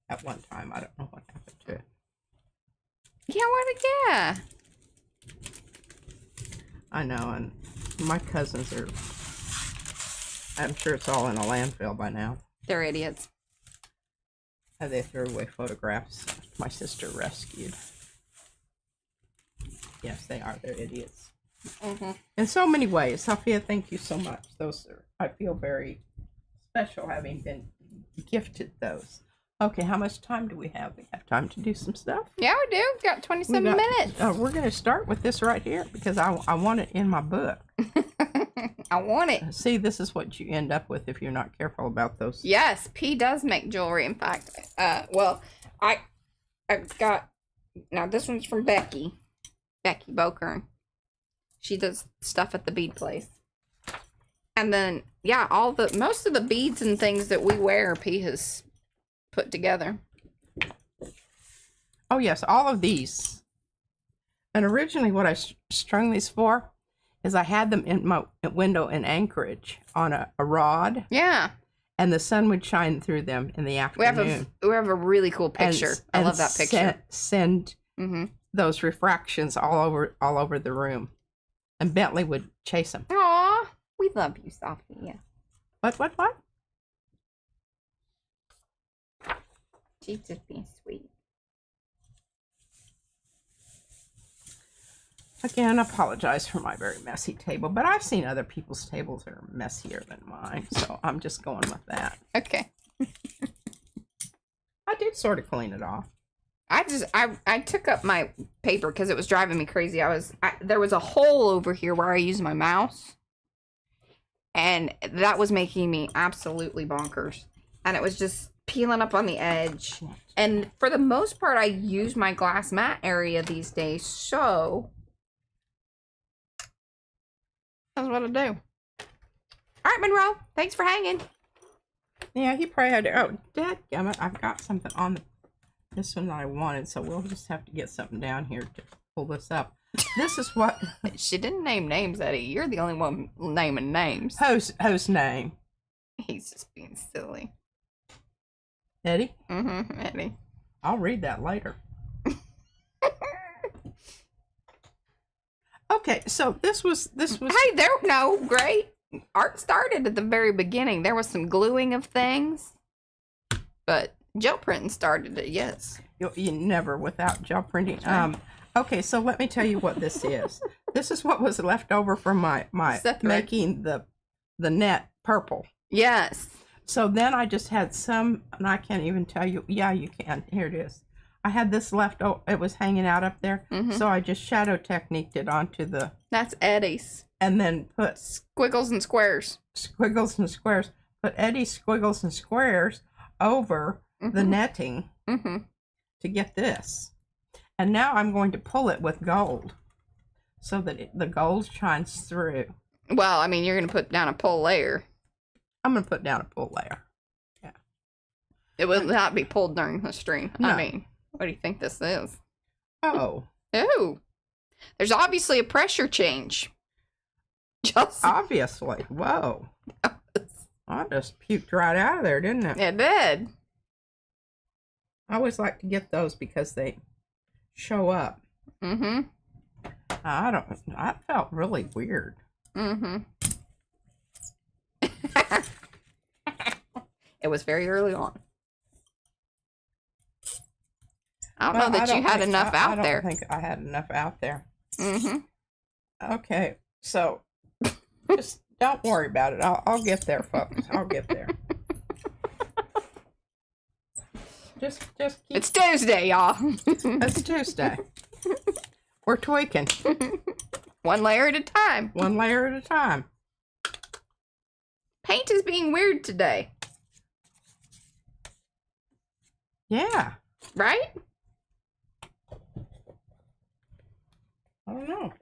at one time. I don't know what happened to it. Yeah, I know, and my cousins are, I'm sure it's all in a landfill by now. They're idiots. They threw away photographs my sister rescued. Yes, they are. They're idiots. In so many ways. Sophia, thank you so much. Those are, I feel very special having been gifted those. Okay, how much time do we have? We have time to do some stuff? Yeah, we do. We've got 27 minutes. We're going to start with this right here because I want it in my book. I want it. See, this is what you end up with if you're not careful about those. Yes, P does make jewelry. In fact, well, I've got, now this one's from Becky Bokern. She does stuff at the bead place. And then, yeah, most of the beads and things that we wear, P has put together. Oh, yes, all of these. And originally what I strung these for is I had them in my window in Anchorage on a rod. Yeah. And the sun would shine through them in the afternoon. We have a really cool picture. I love that picture. Send those refractions all over the room. And Bentley would chase them. Aw, we love you, Sophia. What? She's just being sweet. Again, I apologize for my very messy table, but I've seen other people's tables that are messier than mine, so I'm just going with that. Okay. I did sort of clean it off. I took up my paper because it was driving me crazy. There was a hole over here where I use my mouse, and that was making me absolutely bonkers. And it was just peeling up on the edge. And for the most part, I use my glass mat area these days, so that's what I do. All right, Monroe, thanks for hanging. Yeah, he probably had to. Oh, dadgummit, I've got something on this one that I wanted, so we'll just have to get something down here to pull this up. This is what... She didn't name names, Eddie. You're the only one naming names. Whose name? He's just being silly. Eddie? Mm-hmm, Eddie. I'll read that later. Okay, so this was... Hey, no, great. Art started at the very beginning. There was some gluing of things, but gel printing started it, yes. You never without gel printing. Okay, so let me tell you what this is. This is what was left over from my making the net purple. Yes. So then I just had some, and I can't even tell you. Yeah, you can. Here it is. I had this left. Oh, it was hanging out up there. Mm-hmm. So I just shadow techniqued it onto the. That's Eddie's. And then put squiggles and squares. Squiggles and squares. Put Eddie's squiggles and squares over the netting to get this. And now I'm going to pull it with gold so that the gold shines through. Well, I mean, you're going to put down a pull layer. I'm going to put down a pull layer. Yeah. It will not be pulled during the stream. No. I mean, what do you think this is? Oh. Oh. There's obviously a pressure change. Just obviously. Whoa. I just puked right out of there, didn't it? It did. I always like to get those because they show up. Mm-hmm. I felt really weird. Mm-hmm. It was very early on. I don't know that you had enough out there. I don't think I had enough out there. Mm-hmm. Okay, so just don't worry about it. I'll get there, folks. I'll get there. Just keep... It's Tuesday, y'all. It's Tuesday. We're tweaking. One layer at a time. One layer at a time. Paint is being weird today. Yeah. Right? I don't know.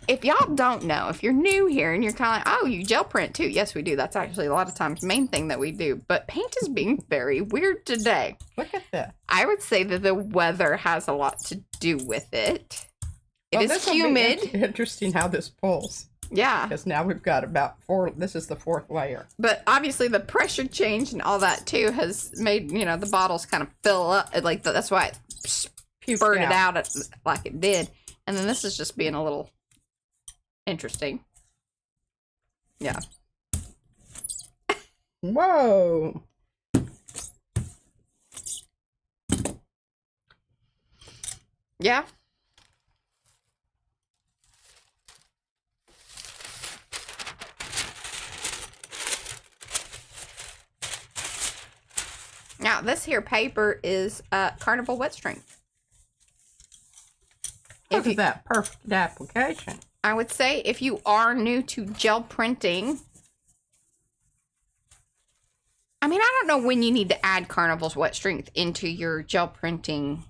If y'all don't know, if you're new here and you're kind of like, oh, you gel print too. Yes, we do. That's actually a lot of times the main thing that we do. But paint is being very weird today. Look at that. I would say that the weather has a lot to do with it. It is humid. Interesting how this pulls. Yeah. Because now we've got about this is the fourth layer. But obviously the pressure change and all that too has made, the bottles kind of fill up. Like that's why it spurted out like it did. And then this is just being a little interesting. Yeah. Whoa. Yeah. Now, this here paper is Carnival Wet Strength. Look at that perfect application. I would say if you are new to gel printing, I mean, I don't know when you need to add Carnival's Wet Strength into your gel printing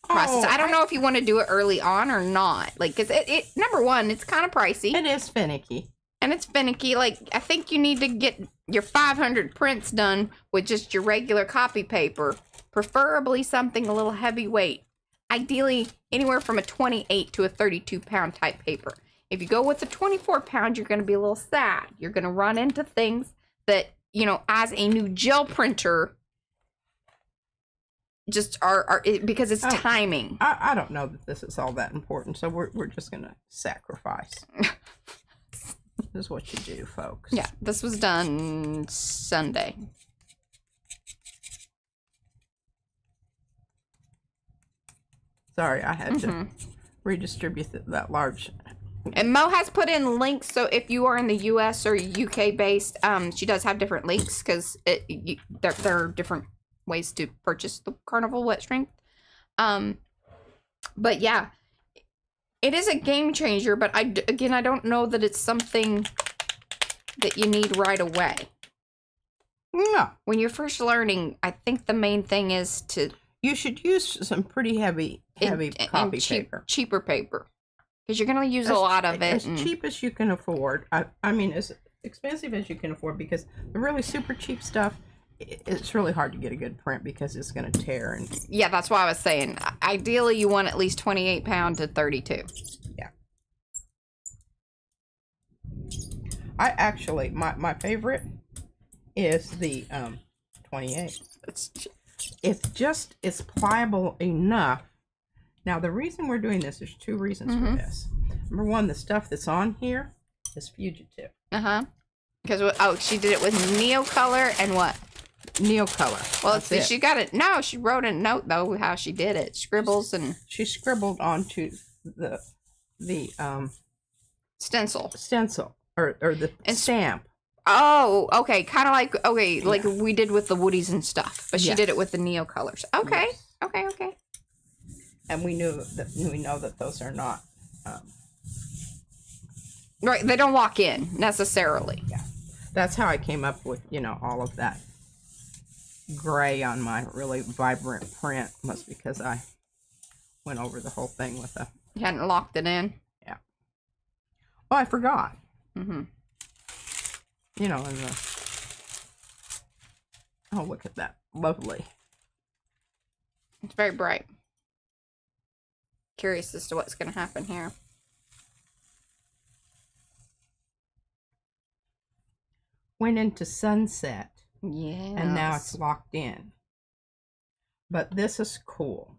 process. I don't know if you want to do it early on or not. Like, because it number one, it's kind of pricey. It is finicky. And it's finicky. Like, I think you need to get your 500 prints done with just your regular copy paper. Preferably something a little heavyweight. Ideally, anywhere from a 28 to a 32 pound type paper. If you go with a 24 pound, you're going to be a little sad. You're going to run into things that, as a new gel printer, just are because it's timing. I don't know that this is all that important, so we're just going to sacrifice. This is what you do, folks. Yeah, this was done Sunday. Sorry, I had to redistribute that large. And Mo has put in links, so if you are in the U.S. or UK based, she does have different links because there are different ways to purchase the Carnival wet strength. But yeah, it is a game changer. But I don't know that it's something that you need right away. No. When you're first learning, I think the main thing is to... You should use some pretty heavy copy paper. Cheaper paper. Because you're going to use a lot of it. As cheap as you can afford. I mean, as expensive as you can afford, because the really super cheap stuff, it's really hard to get a good print because it's going to tear. And yeah, that's why I was saying. Ideally, you want at least 28 pound to 32. Yeah. I actually, my favorite is the 28. It's pliable enough. Now, the reason we're doing this, there's two reasons for this. Number one, the stuff that's on here is fugitive. Because, she did it with Neocolor and what? Neocolor. Well, let's see, she got it. No, she wrote a note, though, how she did it. Scribbles and... She scribbled onto the stencil. Or the stamp. Oh, okay. Kind of like, like we did with the Woodies and stuff. But she did it with the Neocolors. Okay. Yes. Okay. And we know that those are not right. They don't lock in necessarily. Yeah, that's how I came up with all of that gray on my really vibrant print. Was because I went over the whole thing with a. You hadn't locked it in. Yeah. Oh, I forgot. And oh, look at that, lovely. It's very bright. Curious as to what's going to happen here. Went into sunset. Yeah. And now it's locked in. But this is cool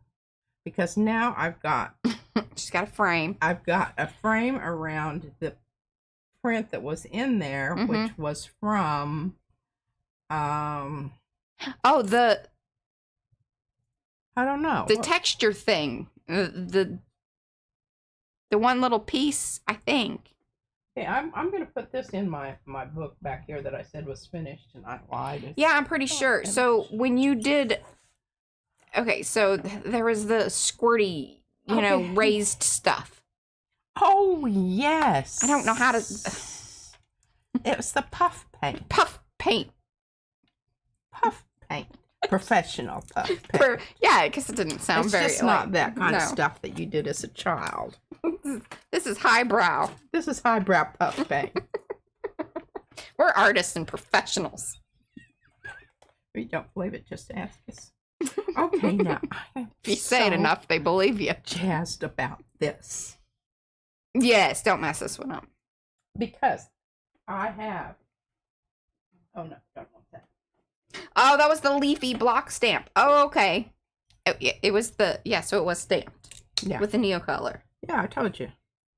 because now I've got... She's got a frame. I've got a frame around the print that was in there, which was from... Oh, I don't know. The texture thing. The one little piece, I think. Okay, I'm going to put this in my book back here that I said was finished, and I lied. Yeah, I'm pretty sure. So when you did... Okay, so there was the squirty, raised stuff. Oh, yes. I don't know how to... It was the puff paint. Puff paint. Puff paint. Professional puff paint. Yeah, because it didn't sound very... It's just not that kind of stuff that you did as a child. This is highbrow. This is highbrow puff paint. We're artists and professionals. If you don't believe it, just ask us. Okay, now. If you say it enough, they believe you. Jazzed about this. Yes, don't mess this one up. Because I have... Oh, no, don't want that. Oh, that was the leafy block stamp. Oh, okay. It was the... Yeah, so it was stamped. Yeah. With the Neocolor. Yeah, I told you.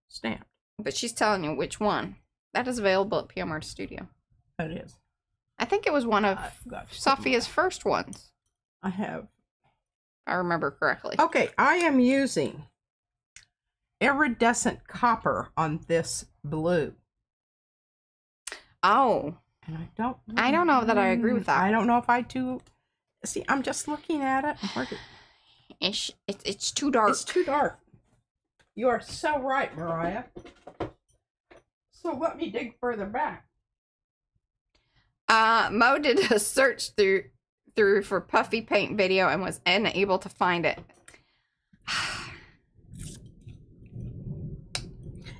Stamped. But she's telling you which one. That is available at PM Art Studio. That is. I think it was one of Sophia's first ones. I have. I remember correctly. Okay, I am using iridescent copper on this blue. Oh. And I don't know that I agree with that. I don't know if I do. See, I'm just looking at it. It's too dark. It's too dark. You are so right, Mariah. So let me dig further back. Mo did a search through for puffy paint video and was unable to find it.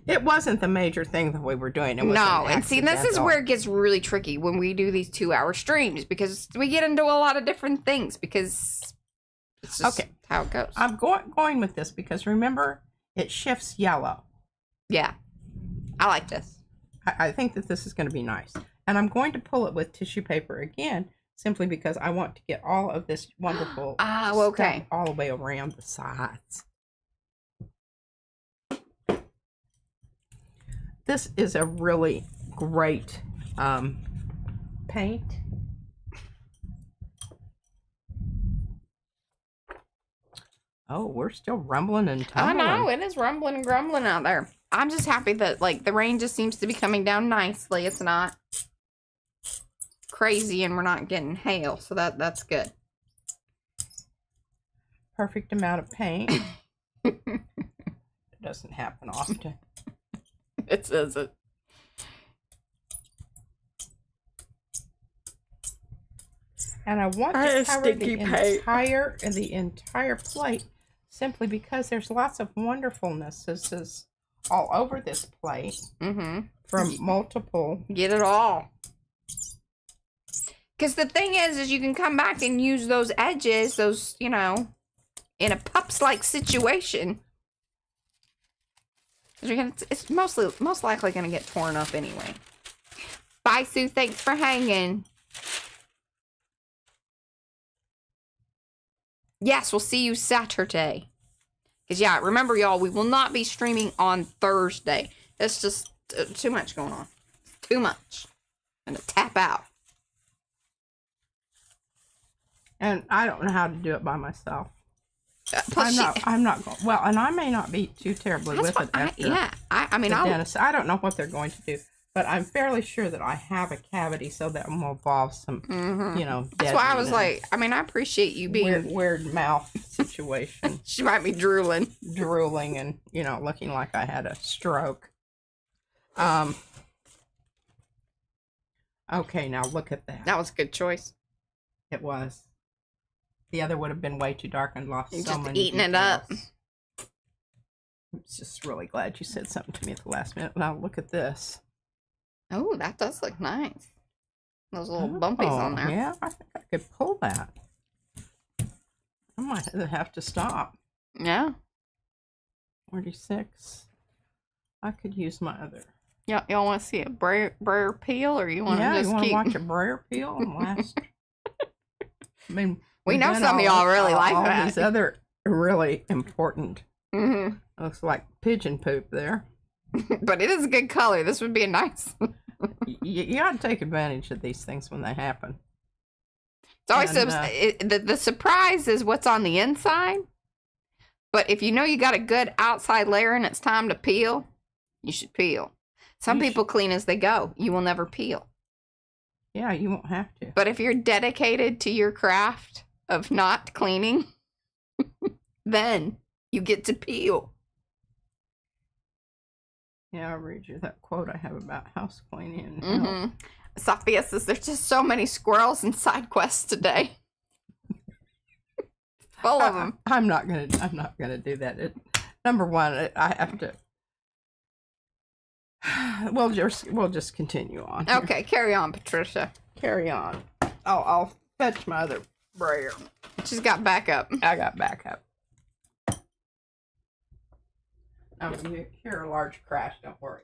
It wasn't the major thing that we were doing. It was and see, this is where it gets really tricky when we do these 2-hour streams because we get into a lot of different things because it's just how it goes. I'm going with this because remember, it shifts yellow. Yeah, I like this. I think that this is going to be nice. And I'm going to pull it with tissue paper again, simply because I want to get all of this wonderful stuff all the way around the sides. This is a really great paint. Oh, we're still rumbling and I tumbling. know, it is rumbling and grumbling out there. I'm just happy that, like, the rain just seems to be coming down nicely. It's not crazy and we're not getting hail, so that's good. Perfect amount of paint. It doesn't happen often. It says it. And I want to cover the entire plate simply because there's lots of wonderfulnesses all over this plate from multiple. Get it all. Because the thing is you can come back and use those edges, those, you know, in a pups-like situation. It's most likely going to get torn up anyway. Bye, Sue. Thanks for hanging. Yes, we'll see you Saturday. Because, yeah, remember, y'all, we will not be streaming on Thursday. It's just too much going on. Too much. I'm going to tap out. And I don't know how to do it by myself. Plus I'm not going. Well, and I may not be too terribly with it after. I mean, the dentist. I don't know what they're going to do, but I'm fairly sure that I have a cavity, so that will involve some, you know. That's why I was like, I mean, I appreciate you being weird mouth situation. She might be drooling, and you know, looking like I had a stroke. Okay, now look at that. That was a good choice. It was. The other would have been way too dark and lost so many eating details. it up. I'm just really glad you said something to me at the last minute. Now look at this. Oh, that does look nice. Those little bumpies on there. Yeah, I think I could pull that. I might have to stop. Yeah. 46. I could use my other. Y'all want to see a brayer peel, or you want to just keep... watch a brayer peel and last? I mean, we know some of y'all really like all that. These other really important. Looks like pigeon poop there. But it is a good color. This would be a nice. You got to take advantage of these things when they happen. It's always the surprise is what's on the inside. But if you know you got a good outside layer and it's time to peel, you should peel. Some people clean as they go. You will never peel. Yeah, you won't have to. But if you're dedicated to your craft of not cleaning, then you get to peel. Yeah, I'll read you that quote I have about house cleaning. Sophia says there's just so many squirrels and side quests today. Full of them. I'm not gonna do that. Number one, I have to. We'll just continue on. Here. Okay, carry on, Patricia. Carry on. I'll fetch my other brayer. She's got backup. I got backup. When you hear a large crash, don't worry.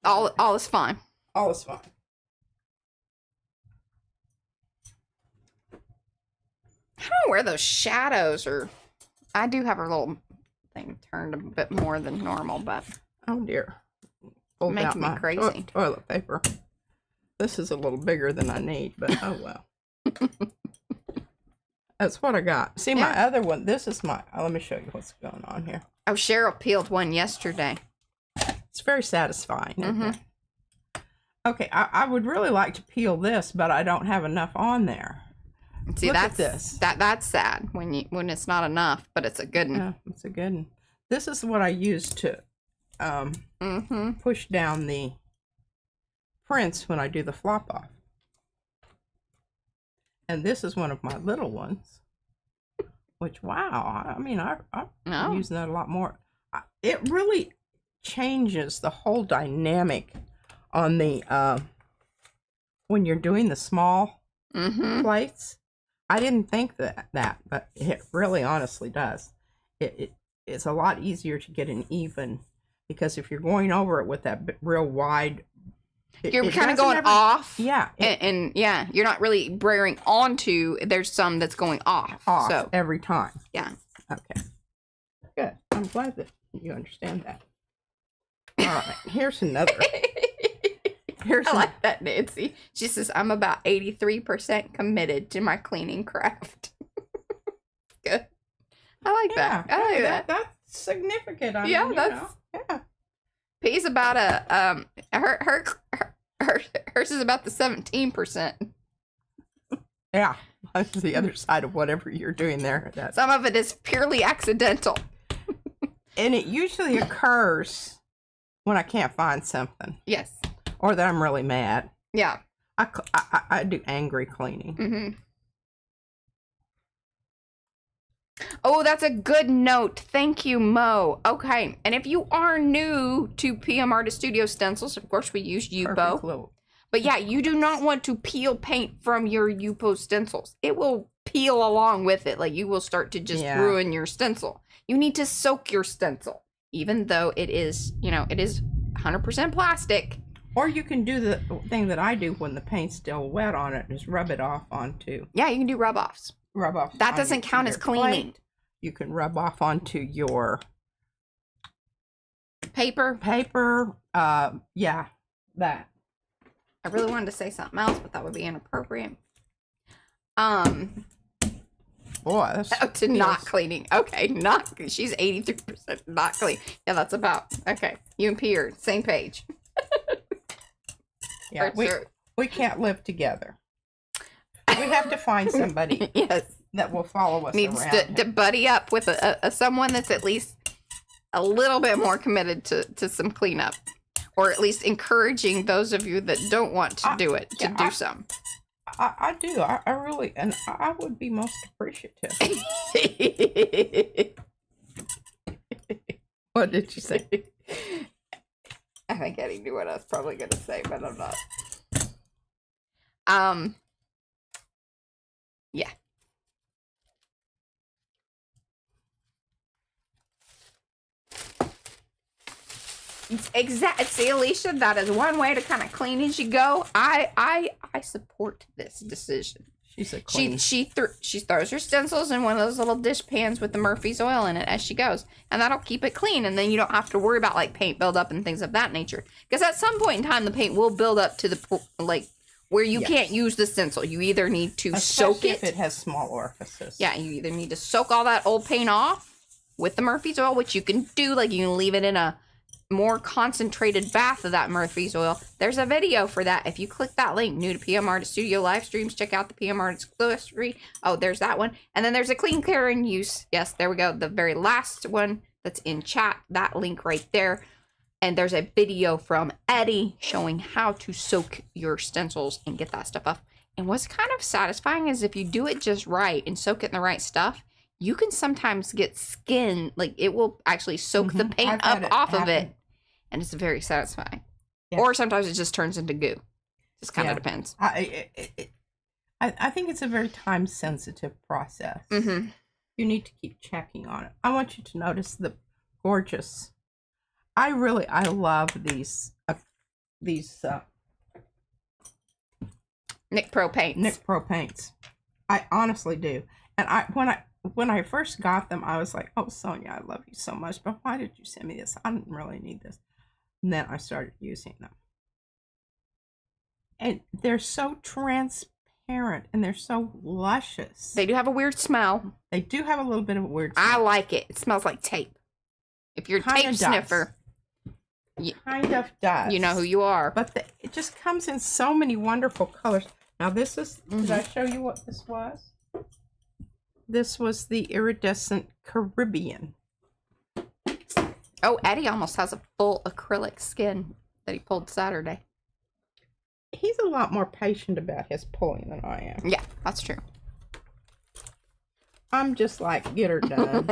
All is fine. All is fine. I don't know where those shadows are. I do have a little thing turned a bit more than normal, but oh dear, making me crazy. Toilet paper. This is a little bigger than I need, but oh well. That's what I got. See, my other one. This is my. Let me show you what's going on here. Oh, Cheryl peeled one yesterday. It's very satisfying. Isn't it? Okay, I would really like to peel this, but I don't have enough on there. See, Look that's at this. That's sad when it's not enough, but it's a good one. Yeah, it's a good one. This is what I use to push down the prints when I do the flop off. And this is one of my little ones. Which, wow, I mean, I'm using that a lot more. It really changes the whole dynamic on the when you're doing the small plates. I didn't think that, but it really honestly does. It's a lot easier to get an even, because if you're going over it with that real wide, you're kind of going off. Yeah. And yeah, you're not really brayering onto. There's some that's going off. So every time. Yeah. Okay. Good. I'm glad that you understand that. All right. Here's another. I like that, Nancy. She says, I'm about 83% committed to my cleaning craft. Good. I like that. I like that. That's significant. I Yeah, mean, that's yeah. P's about a hers is about the 17%. Yeah, that's the other side of whatever you're doing there. Some of it is purely accidental. And it usually occurs when I can't find something. Yes. Or that I'm really mad. Yeah. I do angry cleaning. Mm-hmm. Oh, that's a good note. Thank you, Mo. Okay, and if you are new to PM Artist Studio stencils, of course we use Yupo. But yeah, you do not want to peel paint from your Yupo stencils. It will peel along with it. Like, you will start to just ruin your stencil. You need to soak your stencil, even though it is, it is 100% plastic. Or you can do the thing that I do when the paint's still wet on it, just rub it off onto. Yeah, you can do rub-offs. Rub-offs. That doesn't count as cleaning. Plate. You can rub off onto your paper. Yeah, that. I really wanted to say something else, but that would be inappropriate. Boy, that's not cleaning. Okay, she's 83% not clean. Yeah, that's about okay. You and P are same page. Yeah, we can't live together. We have to find somebody that will follow us Needs around. to buddy up with a someone that's at least a little bit more committed to some cleanup, or at least encouraging those of you that don't want to do it to do some. I do. I really, and I would be most appreciative. What did you say? I think Eddie knew what I was probably going to say, but I'm not. Yeah. Exactly. See, Alicia, that is one way to kind of clean as you go. I support this decision. She's a queen. She throws her stencils in one of those little dish pans with the Murphy's oil in it as she goes, and that'll keep it clean. And then you don't have to worry about like paint buildup and things of that nature. Because at some point in time, the paint will build up to the where you can't use the stencil. You either need to soak it if it has small orifices. Yeah, you either need to soak all that old paint off with the Murphy's oil, which you can do. Like, you can leave it in a more concentrated bath of that Murphy's oil. There's a video for that. If you click that link, new to PM Artist Studio live streams, check out the PM Artist glossary. Oh, there's that one. And then there's a clean, clear, and use. Yes, there we go. The very last one that's in chat, that link right there. And there's a video from Eddie showing how to soak your stencils and get that stuff off. And what's kind of satisfying is if you do it just right and soak it in the right stuff, you can sometimes get skin, like it will actually soak the paint off of it. And it's very satisfying. Yeah. Or sometimes it just turns into goo. Just kind of depends. I think it's a very time-sensitive process. Mm-hmm. You need to keep checking on it. I want you to notice the gorgeous. I love these Nick Pro paints. I honestly do. And when I first got them, I was like, "Oh, Sonia, I love you so much, but why did you send me this? I didn't really need this." And then I started using them. And they're so transparent and they're so luscious. They do have a weird smell. They do have a little bit of a weird smell. I like it. It smells like tape. If you're a tape sniffer, kind of does. You know who you are. But it just comes in so many wonderful colors. Now this is, did I show you what this was? This was the Iridescent Caribbean. Oh, Eddie almost has a full acrylic skin that he pulled Saturday. He's a lot more patient about his pulling than I am. Yeah, that's true. I'm just like, get her done.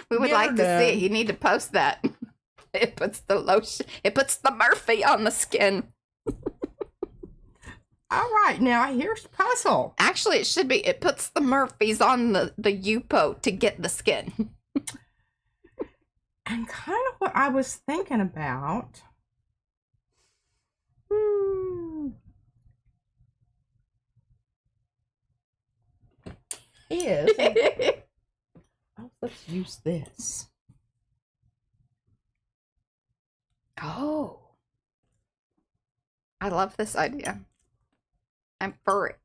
We would like to see it. You need to post that. It puts the lotion, it puts the Murphy on the skin. All right, now here's the puzzle. Actually, it should be, it puts the Murphys on the Yupo to get the skin. And kind of what I was thinking about is, let's use this. Oh, I love this idea. I'm for it.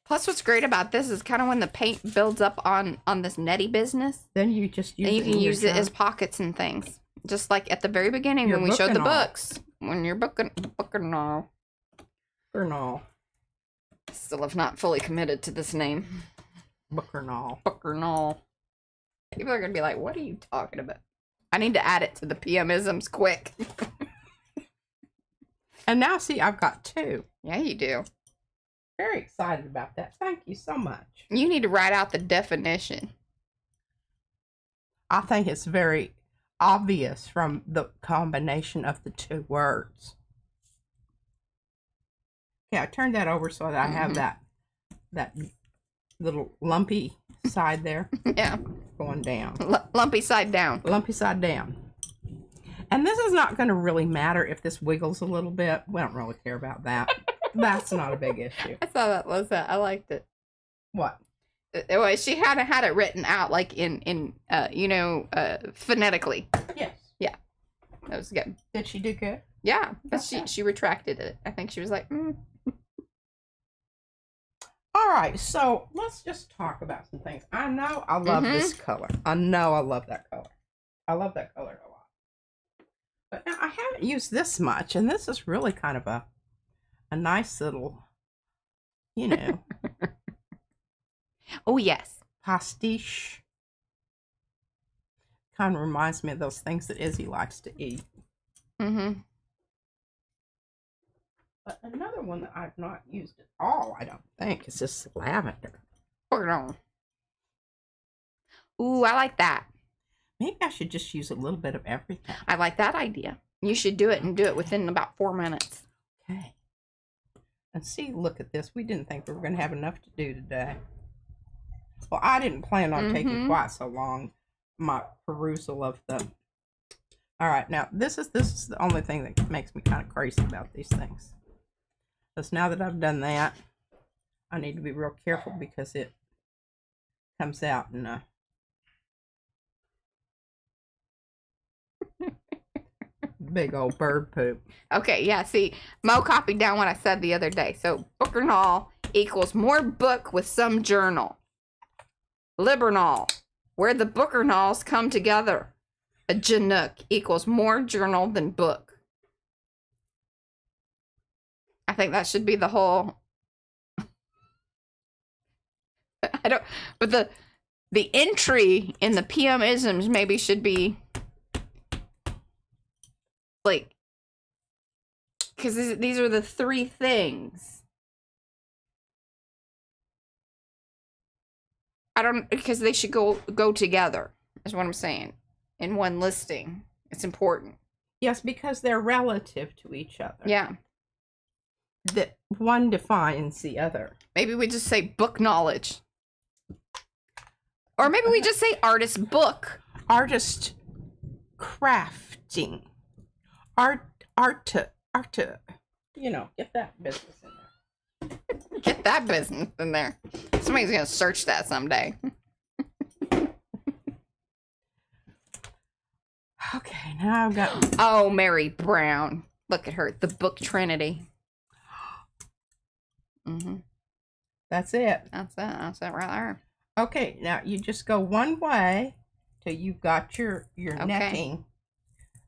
Plus, what's great about this is kind of when the paint builds up on this netty business. Then you just use and it. You can use it as pockets and things. Just like at the very beginning when we showed the books. When you're booking all. Bookernall. Still have not fully committed to this name. Bookernall. Bookernall. People are going to be like, what are you talking about? I need to add it to the PMisms quick. And now, see, I've got 2. Yeah, you do. Very excited about that. Thank you so much. You need to write out the definition. I think it's very obvious from the combination of the 2 words. Yeah, I turned that over so that I have that little lumpy side there. Yeah. Going down. Lumpy side down. Lumpy side down. And this is not going to really matter if this wiggles a little bit. We don't really care about that. That's not a big issue. I saw that was that. I liked it. What? Well, she had it written out like in phonetically. Yes. Yeah. That was good. Did she do good? Yeah, but she retracted it. I think she was like, All right, so let's just talk about some things. I know I love this color. I know I love that color. I love that color a lot. But now I haven't used this much, and this is really kind of a nice little, Oh, yes. pastiche. Kind of reminds me of those things that Izzy likes to eat. Mm-hmm. But another one that I've not used at all, I don't think, is this lavender. Ooh, I like that. Maybe I should just use a little bit of everything. I like that idea. You should do it and do it within about 4 minutes. Okay. And see, look at this. We didn't think we were going to have enough to do today. Well, I didn't plan on taking quite so long. My perusal of the... All right, now, this is the only thing that makes me kind of crazy about these things. Because now that I've done that, I need to be real careful because it comes out in a... big old bird poop. Okay, yeah, see, Mo copied down what I said the other day. So, bookernall equals more book with some journal. Libernall, where the bookernalls come together. A Chinook equals more journal than book. I think that should be the whole... But the entry in the PMisms maybe should be... like, because these are the 3 things. Because they should go together, is what I'm saying. In one listing. It's important. Yes, because they're relative to each other. Yeah. That one defines the other. Maybe we just say book knowledge. Or maybe we just say artist book. Artist crafting. Art, get that business in there. Get that business in there. Somebody's going to search that someday. Okay, now I've got... Oh, Mary Brown. Look at her. The book trinity. That's it. That's it right there. Okay, now you just go one way till you've got your netting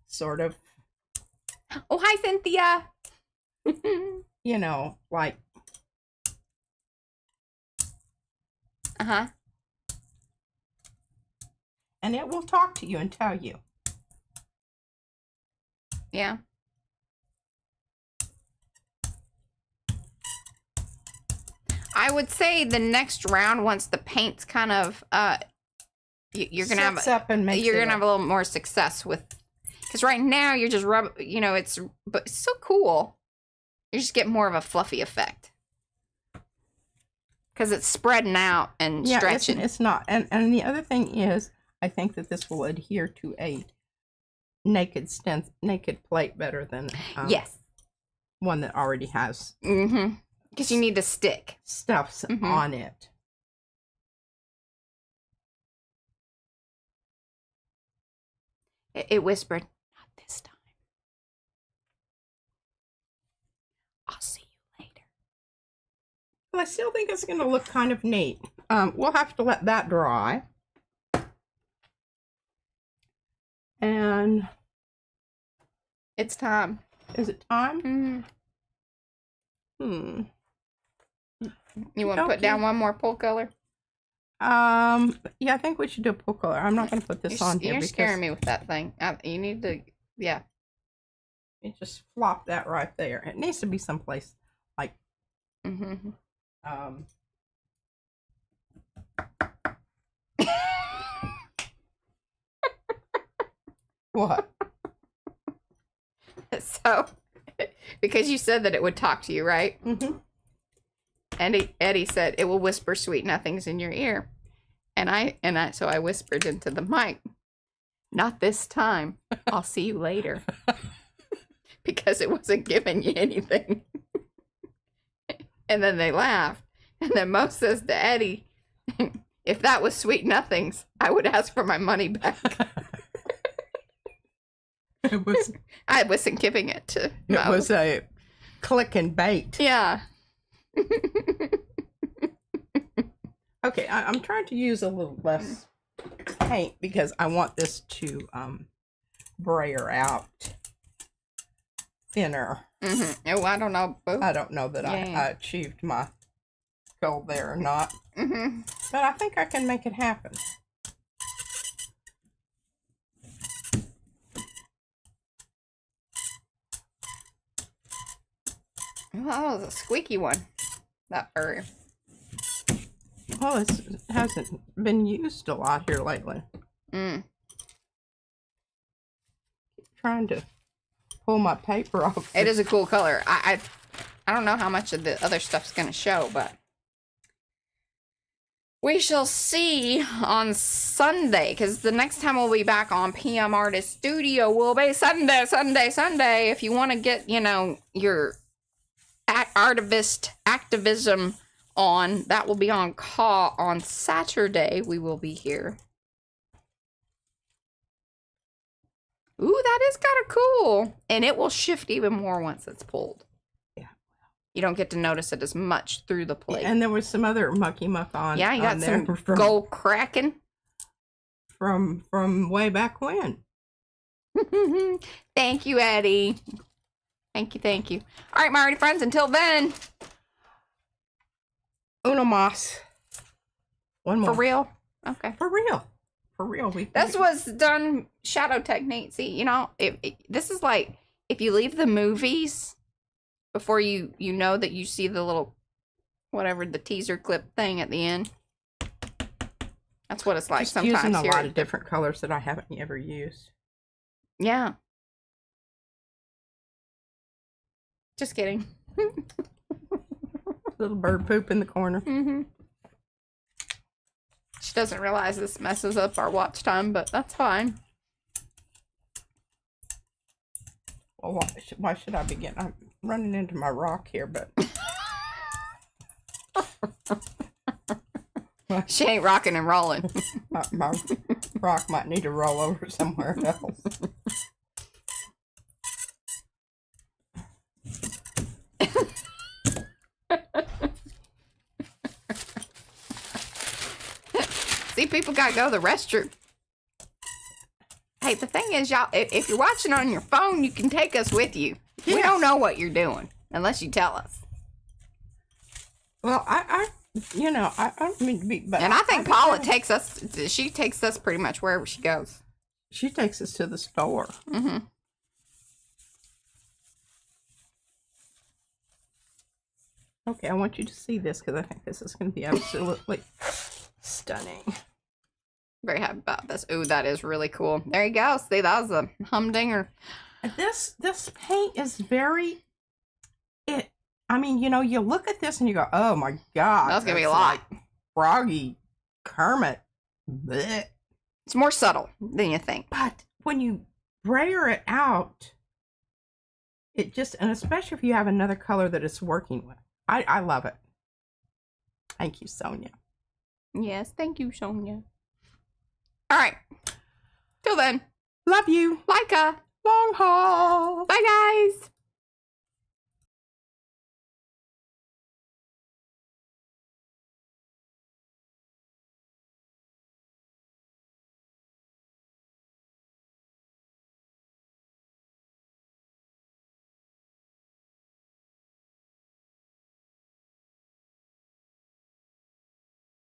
sort of... Oh, hi, Cynthia. Like... Uh-huh. And it will talk to you and tell you. Yeah. I would say the next round, once the paint's kind of you're gonna have a little more success with, because right now you're just but it's so cool. You just get more of a fluffy effect because it's spreading out and stretching. It's not. And the other thing is, I think that this will adhere to a naked plate better than yes, one that already has because you need to stick stuffs on it. It whispered, "Not this time. I'll see you later." But I still think it's going to look kind of neat. We'll have to let that dry. And it's time. Is it time? Mm-hmm. You want to put down one more pool color? Yeah, I think we should do a pool color. I'm not going to put this on here. You're scaring me with that thing. You need to, yeah. You just flop that right there. It needs to be someplace like, What? So, because you said that it would talk to you, right? Mm-hmm. Eddie said it will whisper sweet nothings in your ear, so I whispered into the mic, "Not this time. I'll see you later," because it wasn't giving you anything. And then they laughed, and then Mo says to Eddie, "If that was sweet nothings, I would ask for my money back." I wasn't giving it to Mo. It was a click and bait. Yeah. Okay, I'm trying to use a little less paint because I want this to brayer out thinner. Oh, I don't know. I don't know that I achieved my goal there or not. But I think I can make it happen. Well, that was a squeaky one. That furry. Well, it hasn't been used a lot here lately. Trying to pull my paper off. It is a cool color. I don't know how much of the other stuff's going to show, but we shall see on Sunday, because the next time we'll be back on PM Artist Studio will be Sunday. If you want to get, your artivist activism on, that will be on call on Saturday. We will be here. Ooh, that is kind of cool. And it will shift even more once it's pulled. Yeah. You don't get to notice it as much through the plate. And there was some other mucky muck on. Yeah, you got some gold cracking. From way back when. Thank you, Eddie. Thank you. All right, my Arty friends, until then. Uno mas. One more. For real? Okay. For real. This was done shadow technique. See, this is like, if you leave the movies before you know that you see the little, whatever, the teaser clip thing at the end. That's what it's like sometimes. Using a lot of different colors that I haven't ever used. Yeah. Just kidding. Little bird poop in the corner. She doesn't realize this messes up our watch time, but that's fine. Well, why should I begin? I'm running into my rock here, but... She ain't rocking and rolling. my rock might need to roll over somewhere else. See, people gotta go to the restroom. Hey, the thing is, y'all, if you're watching on your phone, you can take us with you. Yes. We don't know what you're doing unless you tell us. Well, I don't mean to be, but and I think Paula takes us. She takes us pretty much wherever she goes. She takes us to the store. Okay, I want you to see this because I think this is going to be absolutely stunning. Very happy about this. Ooh, that is really cool. There you go. See, that was a humdinger. This paint is very. I mean, you look at this and you go, "Oh my God, that's gonna be a lot." Like Froggy, Kermit. Blech. It's more subtle than you think. But when you brayer it out, it just, and especially if you have another color that it's working with, I love it. Thank you, Sonia. Yes, thank you, Sonia. All right. Till then. Love you. Like a long haul.